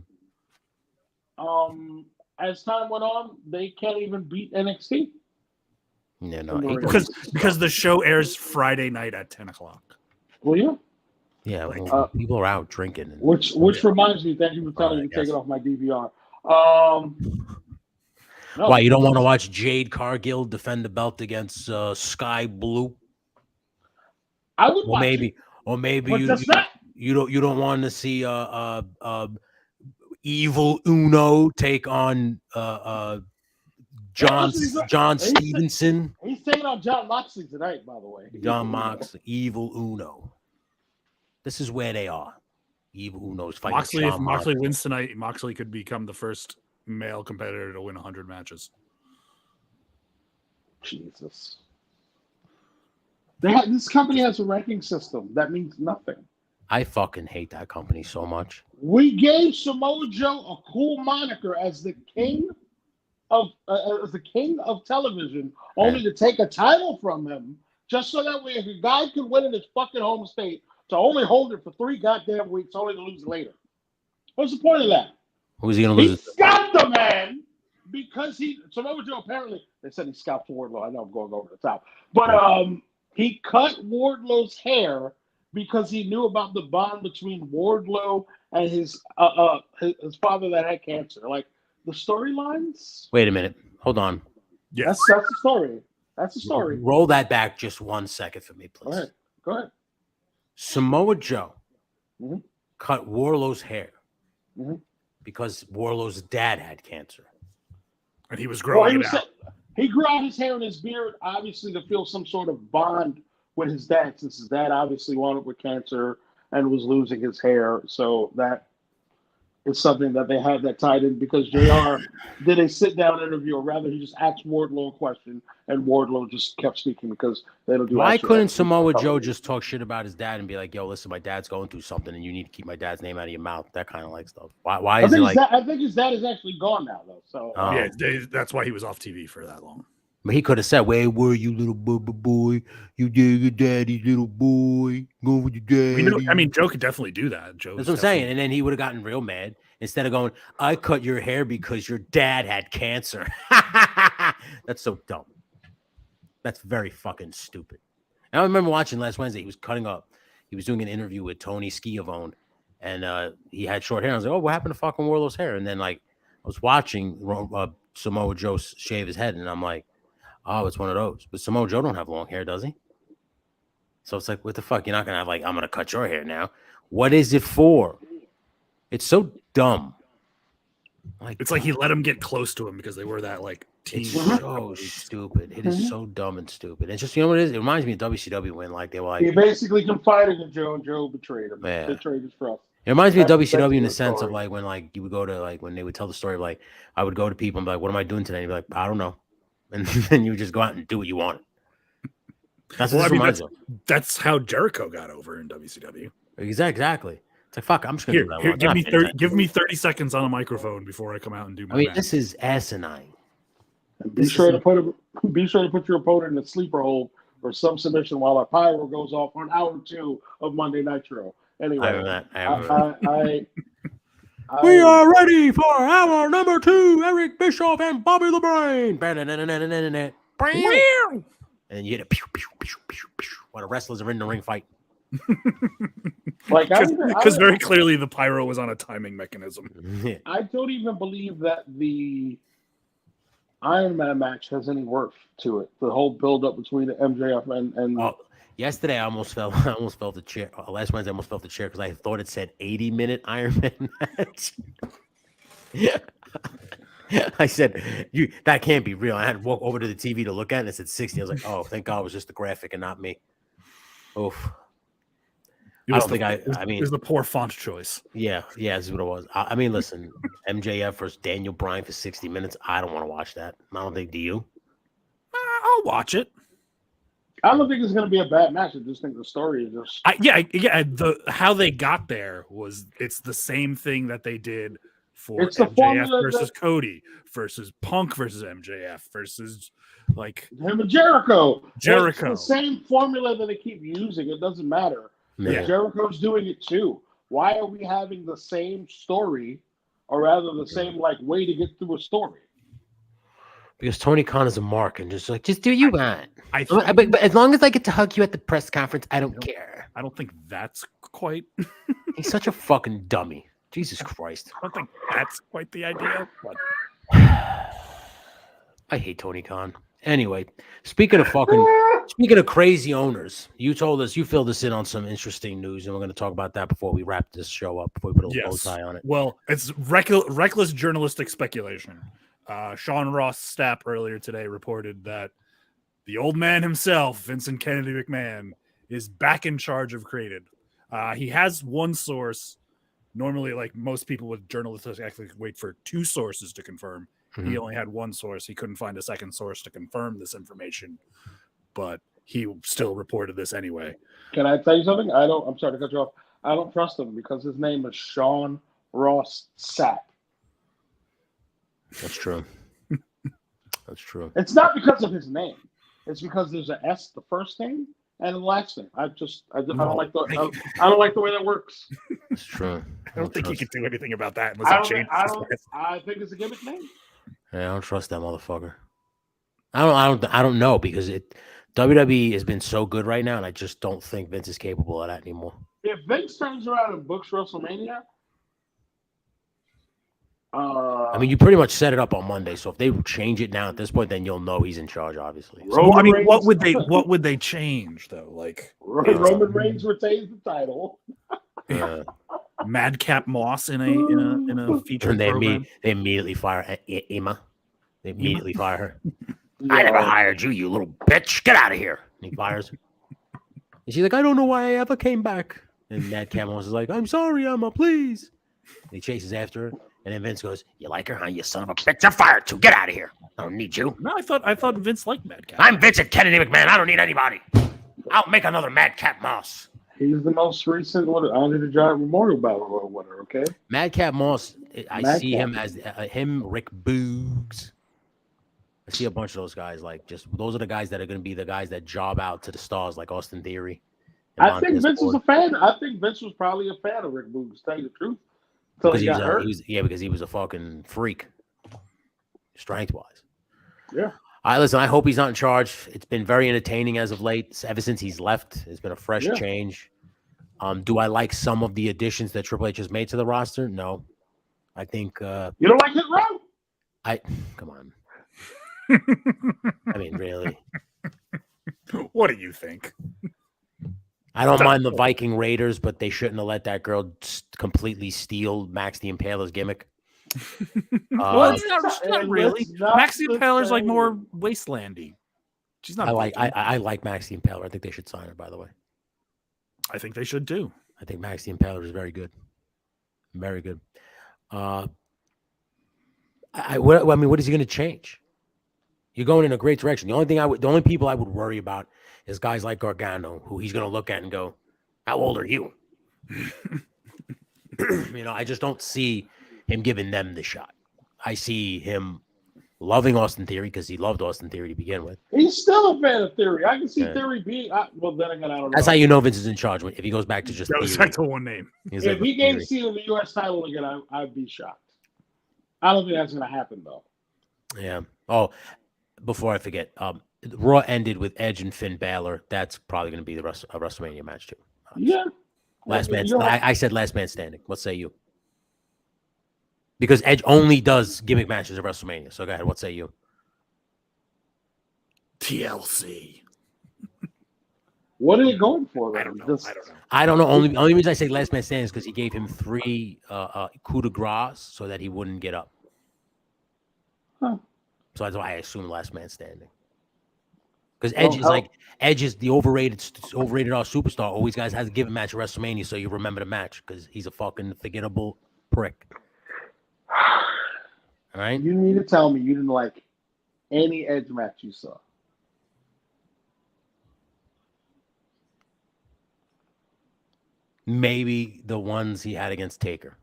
As time went on, they can't even beat NXT. Yeah, no, because the show airs Friday night at 10:00. Well, yeah. Yeah, well, people are out drinking. Which reminds me, thank you for telling me to take it off my DVR. No. Why, you don't want to watch Jade Cargill defend the belt against Sky Blue? I would watch it. Or maybe you don't want to see Evil Uno take on John Stevenson. He's taking on John Moxley tonight, by the way. John Moxley, Evil Uno. This is where they are. Evil Uno's fighting. If Moxley wins tonight, Moxley could become the first male competitor to win 100 matches. Jesus. This company has a ranking system. That means nothing. I fucking hate that company so much. We gave Samoa Joe a cool moniker as the king of television, only to take a title from him, just so that way if a guy could win in his fucking home state, to only hold it for 3 goddamn weeks, only to lose later. What's the point of that? Who's he going to lose? He scalped the man because Samoa Joe apparently, they said he scalped Wardlow. I know I'm going over the top. But he cut Wardlow's hair because he knew about the bond between Wardlow and his father that had cancer. Like, the storylines? Wait a minute. Hold on. Yes. That's the story. That's the story. Roll that back just 1 second for me, please. Go ahead. Samoa Joe cut Wardlow's hair because Wardlow's dad had cancer. And he was growing it out. He grew out his hair and his beard, obviously, to feel some sort of bond with his dad, since his dad obviously wound up with cancer and was losing his hair. So that is something that they had that tied in, because JR did a sit-down interview, or rather he just asked Wardlow a question, and Wardlow just kept speaking because they don't do. Why couldn't Samoa Joe just talk shit about his dad and be like, "Yo, listen, my dad's going through something, and you need to keep my dad's name out of your mouth"? That kind of like stuff. Why is it like? I think his dad is actually gone now, though. So yeah, that's why he was off TV for that long. But he could have said, "Where were you, little boy? You did your daddy's little boy. Go with your daddy." I mean, Joe could definitely do that. That's what I'm saying. And then he would have gotten real mad instead of going, "I cut your hair because your dad had cancer." That's so dumb. That's very fucking stupid. And I remember watching last Wednesday. He was cutting up. He was doing an interview with Tony Schiavone, and he had short hair. I was like, "Oh, what happened to fucking Warlow's hair?" And then like I was watching Samoa Joe shave his head, and I'm like, "Oh, it's one of those." But Samoa Joe don't have long hair, does he? So it's like, what the fuck? You're not gonna have like, I'm gonna cut your hair now. What is it for? It's so dumb. Like it's like he let him get close to him because they were that like team. It's so stupid. It is so dumb and stupid. It's just, you know what it is? It reminds me of WCW when like they were like, he basically confided in Joe, and Joe betrayed him. Yeah. Betrayed his trust. it reminds me of That's WCW in the the sense story. of like when like you would go to like when they would tell the story of like I would go to people and be like, "What am I doing today?" And you'd be like, "I don't know," and then you would just go out and do what you want. That's what Well, this I mean, reminds me of. that's how Jericho got over in WCW. Exactly. It's like, fuck, I'm just gonna do that. Here, give me 30 seconds on a microphone before I come out and do my I mean, match. this is asinine. Be sure to put your opponent in a sleeper hold or some submission while a pyro goes off on hour 2 of Monday Nitro. Anyway, I remember that. We are ready for hour number 2. Eric Bischoff and Bobby the Brain. And you hit it while the wrestlers are in the ring fight. Like because very clearly the pyro was on a timing mechanism. I don't even believe that the Iron Man match has any worth to it. The whole build up between the MJF and Yesterday I almost felt the chair. Last Wednesday I almost felt the chair because I thought it said 80-minute Iron Man match. Yeah. I said, that can't be real. I had to walk over to the TV to look at it and it said 60. I was like, oh, thank God it was just the graphic and not me. Oof. It was the poor font choice. Yeah, this is what it was. I mean, listen, MJF versus Daniel Bryan for 60 minutes. I don't want to watch that. I don't think, do you? I'll watch it. I don't think it's going to be a bad match. I just think the story is just how they got there it's the same thing that they did for it's the MJF versus Cody versus Punk versus MJF versus like him and Jericho. It's the Jericho. same formula that they keep using. It doesn't matter. Yeah. Jericho's doing it too. Why are we having the same story, or rather the same like way to get through a story? Because Tony Khan is a mark and just do you want. But as long as I get to hug you at the press conference, I don't care. I don't think that's quite. He's such a fucking dummy. Jesus Christ. I don't think that's quite the idea. But I hate Tony Khan. Anyway, speaking of crazy owners, you told us you filled us in on some interesting news, and we're going to talk about that before we wrap this show up. Before we put a little bow tie on it. Well, it's reckless journalistic speculation. Sean Ross Stapp earlier today reported that the old man himself, Vincent Kennedy McMahon, is back in charge of Created. He has one source. Normally, like most people with journalists, actually wait for 2 sources to confirm. Mm-hmm. He only had one source. He couldn't find a second source to confirm this information, but he still reported this anyway. Can I tell you something? I'm sorry to cut you off. I don't trust him because his name is Sean Ross Sapp. That's true. That's true. It's not because of his name. It's because there's an S, the first name, and the last name. I don't like the way that works. It's true. I don't think he can do anything about that unless he changes. I think it's a gimmick name. Yeah, I don't trust that motherfucker. I don't know because WWE has been so good right now, and I just don't think Vince is capable of that anymore. If Vince turns around and books WrestleMania, I mean, you pretty much set it up on Monday, so if they change it now at this point, then you'll know he's in charge, obviously. So, I mean, what would they change though? Like Roman Reigns retains the title. Madcap Moss in a feature program. They immediately fire Emma. They immediately fire her. Yeah. I never hired you, you little bitch. Get out of here. And he fires her. And she's like, I don't know why I ever came back. And Madcap Moss is like, I'm sorry, Emma, please. And he chases after her. And then Vince goes, you like her, huh? You son of a bitch. You're fired too. Get out of here. I don't need you. No, I thought Vince liked Madcap. I'm Vincent Kennedy McMahon. I don't need anybody. I'll make another Madcap Moss. He's the most recent Andre the Giant Memorial Battle winner, okay? Madcap Moss, I see him as Rick Boogs. I see a bunch of those guys. Like, just those are the guys that are going to be the guys that job out to the stars, like Austin Theory. and I think Montez Vince was Ford. a fan. I think Vince was probably a fan of Rick Boogs, to tell you the truth. Until Because he got hurt. because he was a fucking freak, strength wise. Yeah. All right, listen, I hope he's not in charge. It's been very entertaining as of late. Ever since he's left, it's been a fresh Yeah. change. Do I like some of the additions that Triple H has made to the roster? No. I think You don't like Hit Row? come on. I mean, really. What do you think? I don't mind the Viking Raiders, but they shouldn't have let that girl completely steal Max the Impaler's gimmick. Well, it's not really. It's not Max the the Impaler's like same. more wastelandy. She's not. I like Viking. I like Max the Impaler. I think they should sign her, by the way. I think they should too. I think Max the Impaler is very good. Very good. What is he going to change? You're going in a great direction. The only people I would worry about is guys like Gargano, who he's going to look at and go, "How old are you?" I just don't see him giving them the shot. I see him loving Austin Theory because he loved Austin Theory to begin with. He's still a fan of Theory. I can see Yeah. Theory being. Well, then again, I don't know. That's how you know Vince is in charge. If he goes back to just Goes Theory. back to one name. He's If like, he gave Theory. Cena the U.S. title again, I'd be shocked. I don't think that's going to happen, though. Yeah. Oh, before I forget, Raw ended with Edge and Finn Balor. That's probably going to be a WrestleMania match too. Yeah. Last man. You're right. I said last man standing. What say you? Because Edge only does gimmick matches at WrestleMania. So go ahead. What say you? TLC. What are they going for? I Then? don't know. Just- I don't know. Only reason I say last man standing is because he gave him 3 coup de grace so that he wouldn't get up. Huh. So that's why I assume last man standing. Because Edge Well, Edge is the overrated superstar. Always guys has to give a match at WrestleMania so you remember the match because he's a fucking forgettable prick. All right. You need to tell me you didn't like any Edge match you saw. Maybe the ones he had against Taker.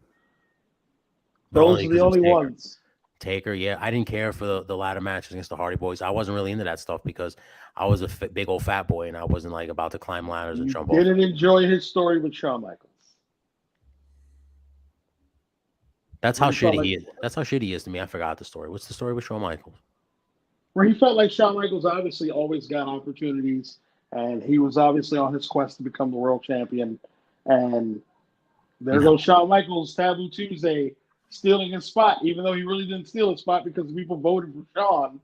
But Those are the 'cause only it was Taker. ones. Taker, yeah. I didn't care for the ladder matches against the Hardy Boys. I wasn't really into that stuff because I was a big old fat boy and I wasn't like about to climb ladders and You jump off. didn't enjoy his story with Shawn Michaels. That's how You felt shitty like- he is. That's how shitty he is to me. I forgot the story. What's the story with Shawn Michaels? Where he felt like Shawn Michaels obviously always got opportunities, and he was obviously on his quest to become the world champion. And there goes Shawn Michaels, Taboo Tuesday, stealing his spot, even though he really didn't steal his spot because people voted for Shawn.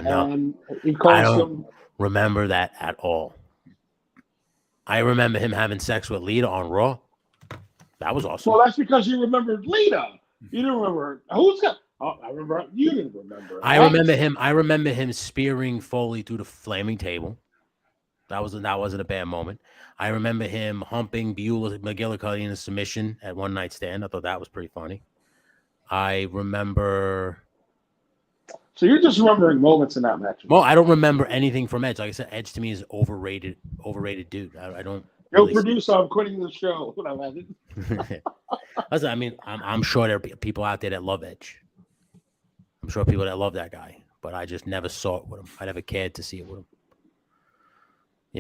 No, And he I calls don't him. remember that at all. I remember him having sex with Lita on Raw. That was awesome. Well, that's because you remembered Lita. You didn't remember who's got. Oh, I remember. You didn't remember. I remember him spearing Foley through the flaming table. That wasn't a bad moment. I remember him humping Beulah McGillicuddy in a submission at One Night Stand. I thought that was pretty funny. I remember. So you're just remembering moments in that match. Well, I don't remember anything from Edge. Like I said, Edge to me is overrated dude. I don't. Yo, really- producer, I'm quitting the show. Listen, I mean, I'm sure there are people out there that love Edge. I'm sure people that love that guy, but I just never saw it with him. I never cared to see it with him.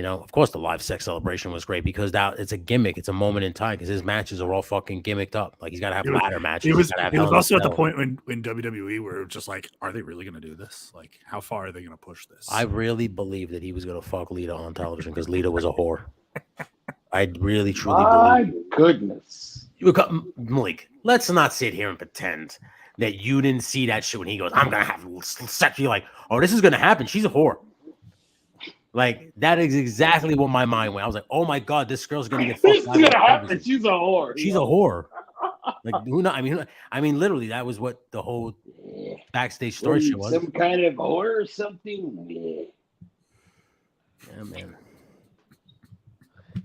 Of course, the live sex celebration was great because it's a gimmick. It's a moment in time because his matches are all fucking gimmicked up. Like he's got to have ladder matches. It was He's gotta have Hell in a also at the Cell. point when WWE were just like, are they really going to do this? Like, how far are they going to push this? I really believe that he was going to fuck Lita on television because Lita was a whore. I really, truly My believe. goodness. Malik, let's not sit here and pretend that you didn't see that shit when he goes, I'm going to have sex. You're like, oh, this is going to happen. She's a whore. Like, that is exactly what my mind went. I was like, oh my God, this girl's going to get fucked. It's gonna happen. She's a whore. She's a whore. Like, who knows? I mean, literally, that was what the whole backstage story shit was. Some kind of whore or something. Yeah. Yeah, man.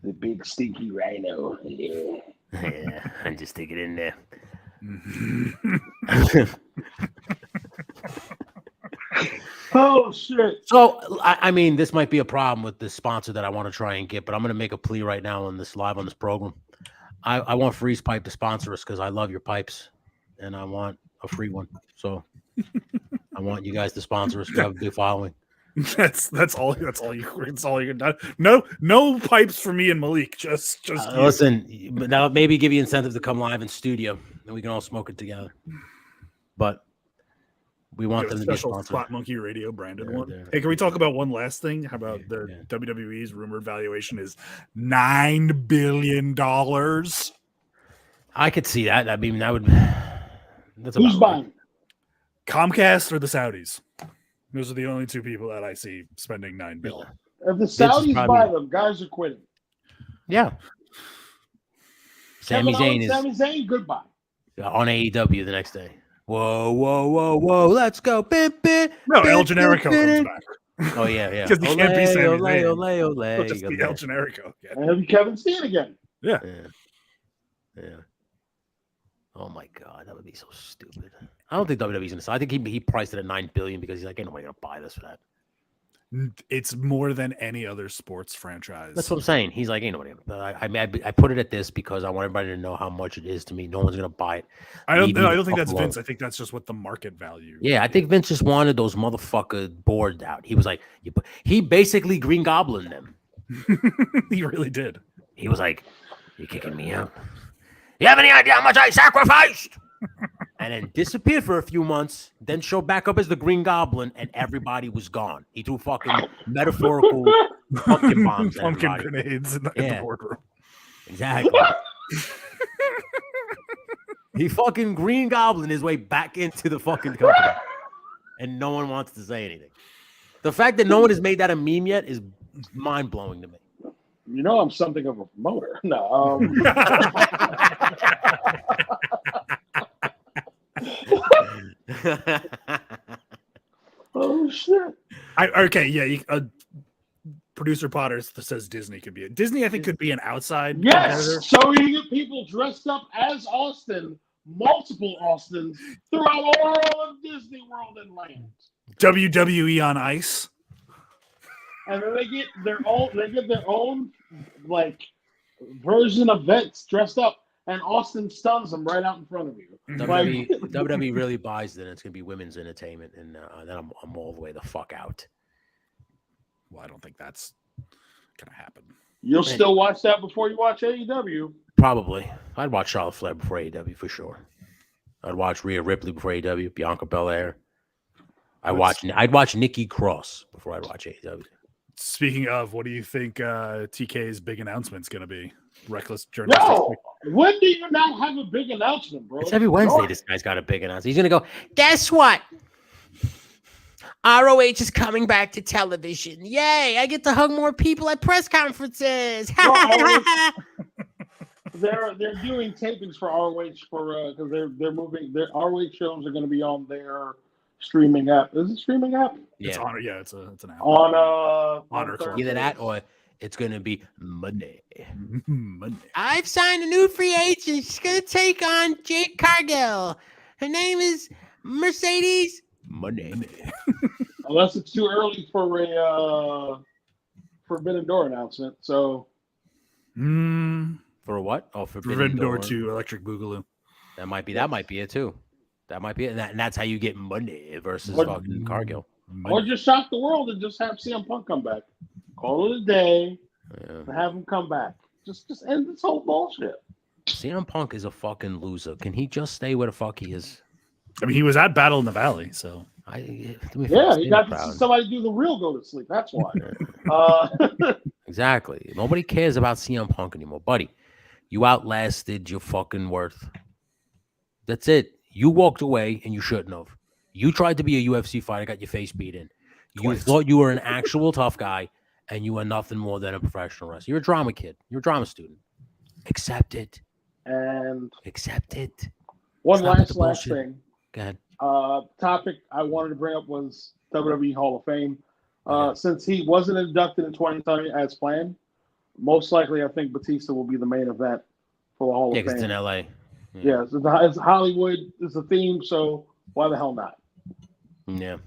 The big stinky rhino. Yeah. Yeah, I just stick it in there. Oh shit. So, I mean, this might be a problem with the sponsor that I want to try and get, but I'm going to make a plea right now on this program. I want Freeze Pipe to sponsor us because I love your pipes and I want a free one. So I want you guys to sponsor us. We have a big following. That's all you no pipes for me and Malik. Just you. Listen, but now maybe give you incentive to come live in studio, and we can all smoke it together. But we want them to be special sponsored. Spot Monkey Radio branded one. there. Hey, can we talk about one last thing? How about the WWE's rumored valuation is $9 billion? I could see that. I mean, that would. That's Who's about buying? Comcast or the Saudis? Those are the only two people that I see spending $9 billion. If the is Saudis probably- buy them, guys are quitting. Yeah. Sami Kevin Zayn is Owens, Sami Zayn, goodbye. on AEW the next day. Whoa! Let's go! No, El Generico comes back. Oh yeah. Because he can't be Sami Zayn. Ole. He'll just be El Generico again. And have Kevin Steen again. Yeah. Oh my God, that would be so stupid. I don't think WWE's gonna sell. I think he priced it at $9 billion because he's like, ain't nobody gonna buy this for that. It's more than any other sports franchise. That's what I'm saying. He's like, ain't nobody gonna. I put it at this because I want everybody to know how much it is to me. No one's gonna buy it. I don't Even think that's Buffalo. Vince. I think that's just what the market value. Yeah, I think Vince just wanted those motherfucker boards out. He was like, he basically Green Goblin them. He really did. He was like, "You're kicking me out. You have any idea how much I sacrificed?" And then disappeared for a few months, then showed back up as the Green Goblin, and everybody was gone. He threw fucking metaphorical pumpkin bombs at Pumpkin everybody. grenades in the boardroom. Exactly. He fucking Green Goblin his way back into the fucking company, and no one wants to say anything. The fact that no one has made that a meme yet is mind blowing to me. You know I'm something of a promoter. No. Oh shit! Producer Potter says Disney could be it. Disney, I think, could be an outside Yes. competitor. So you get people dressed up as Austin, multiple Austins throughout all of Disney World and land, WWE on Ice. and then they get their own like version of vets dressed up, and Austin stuns them right out in front of you. WWE really buys that it's gonna be women's entertainment, and then I'm all the way the fuck out. Well, I don't think that's gonna happen. You'll still watch that before you watch AEW. Probably, I'd watch Charlotte Flair before AEW for sure. I'd watch Rhea Ripley before AEW, Bianca Belair. I'd watch Nikki Cross before I'd watch AEW. Speaking of, what do you think TK's big announcement's gonna be? Reckless Journey. No, when do you not have a big announcement, bro? It's every Wednesday. This guy's got a big announcement. He's gonna go. Guess what? ROH is coming back to television. Yay! I get to hug more people at press conferences. They're doing tapings for ROH because they're moving. Their ROH shows are going to be on their streaming app. Is it streaming app? It's Yeah. Honor. Yeah, it's an app. On Honor Club. Either that or it's gonna be Monday. Monday. I've signed a new free agent. She's gonna take on Jake Cargill. Her name is Mercedes Monday. Unless it's too early for a Forbidden Door announcement. So For what? Oh, Forbidden Door 2, Electric Boogaloo. That might be it too. That might be it. And that's how you get Monday versus What- fucking Cargill. or just shock the world and just have CM Punk come back. Call it a day Yeah. and have him come back. Just end this whole bullshit. CM Punk is a fucking loser. Can he just stay where the fuck he is? I mean, he was at Battle in the Valley, so Yeah, he got to see somebody do the real go to sleep. That's why. Exactly. Nobody cares about CM Punk anymore, buddy. You outlasted your fucking worth. That's it. You walked away and you shouldn't have. You tried to be a UFC fighter, got your face beat in. You thought you were an actual tough guy, and you are nothing more than a professional wrestler. You're a drama kid. You're a drama student. Accept it. And Accept it. one Stop with the last bullshit. thing. Go ahead. Topic I wanted to bring up was WWE Hall of Fame. Since he wasn't inducted in 2020 as planned, most likely I think Batista will be the main event for the Hall Yeah, of because Fame. it's in LA. Yeah, it's Hollywood. It's a theme, so why the hell not? Yeah.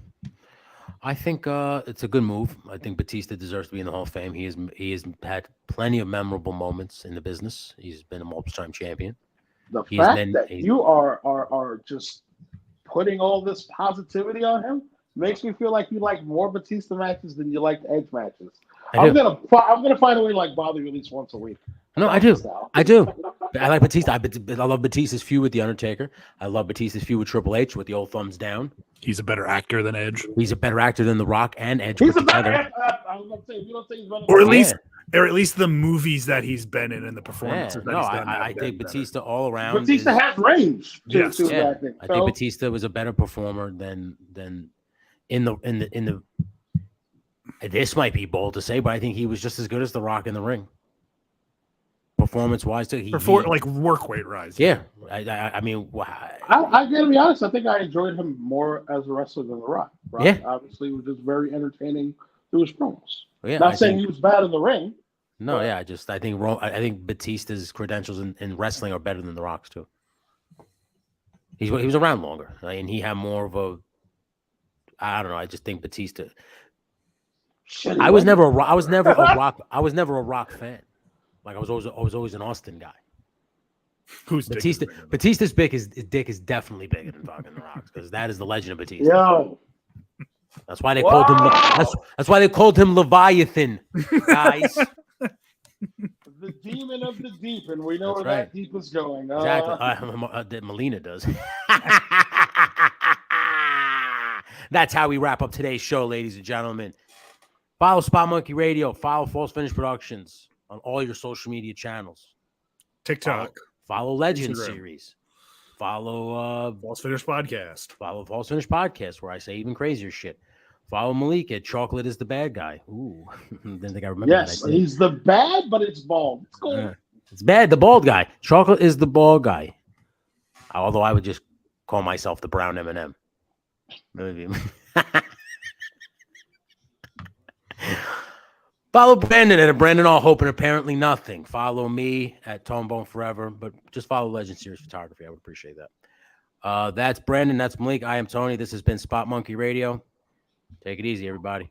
I think it's a good move. I think Batista deserves to be in the Hall of Fame. He has had plenty of memorable moments in the business. He's been a multi-time champion. The He's fact been- that he's- you are just putting all this positivity on him makes me feel like you like more Batista matches than you like Edge matches. I'm gonna find a way to like bother you at least once a week. No, I do. I like Batista. I love Batista's feud with The Undertaker. I love Batista's feud with Triple H with the old thumbs down. He's a better actor than Edge. He's a better actor than The Rock and Edge. He's a better. I was gonna say, you don't think he's better, or at least the movies that he's been in and the performances that he's done. I think Batista all around. Batista has range. Yes, I think Batista was a better performer than in the. This might be bold to say, but I think he was just as good as The Rock in the ring. Performance-wise, too. Like work weight rise. Yeah. I mean, I gotta be honest. I think I enjoyed him more as a wrestler than The Rock. Rock obviously was just very entertaining through his promos. Yeah, Not saying he was bad in the ring. No, I think Batista's credentials in wrestling are better than The Rock's too. He was around longer, and he had more of a. I don't know. I just think Batista. I was never a Rock fan. Like I was always an Austin guy. Who's Batista? Batista's dick is definitely bigger than fucking The Rock's because that is the legend of Batista. Yo. That's why they called him. That's why they called him Leviathan, guys. The demon of the deep, and we know where that deep is going. Exactly. Melina does. That's how we wrap up today's show, ladies and gentlemen. Follow Spot Monkey Radio. Follow False Finish Productions on all your social media channels. TikTok. Follow Legend Series. Follow False Finish Podcast. Follow False Finish Podcast, where I say even crazier shit. Follow Malik at Chocolate is the Bad Guy. Ooh, didn't think I remember. Yes, he's the bad, but it's bald. It's cool. It's bad. The bald guy. Chocolate is the bald guy. Although I would just call myself the brown M&M. Maybe. Follow Brandon at Brandon All Hope and Apparently Nothing. Follow me at Tone Bone Forever, but just follow Legend Series Photography. I would appreciate that. That's Brandon. That's Malik. I am Tony. This has been Spot Monkey Radio. Take it easy, everybody.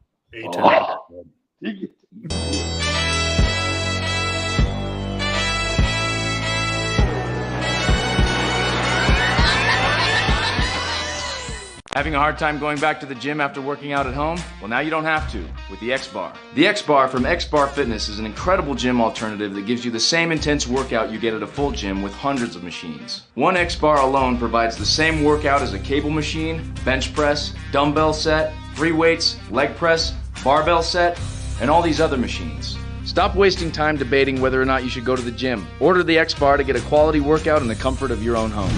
Having a hard time going back to the gym after working out at home? Well, now you don't have to with the X-Bar. The X-Bar from X-Bar Fitness is an incredible gym alternative that gives you the same intense workout you get at a full gym with hundreds of machines. One X-Bar alone provides the same workout as a cable machine, bench press, dumbbell set, free weights, leg press, barbell set, and all these other machines. Stop wasting time debating whether or not you should go to the gym. Order the X-Bar to get a quality workout in the comfort of your own home.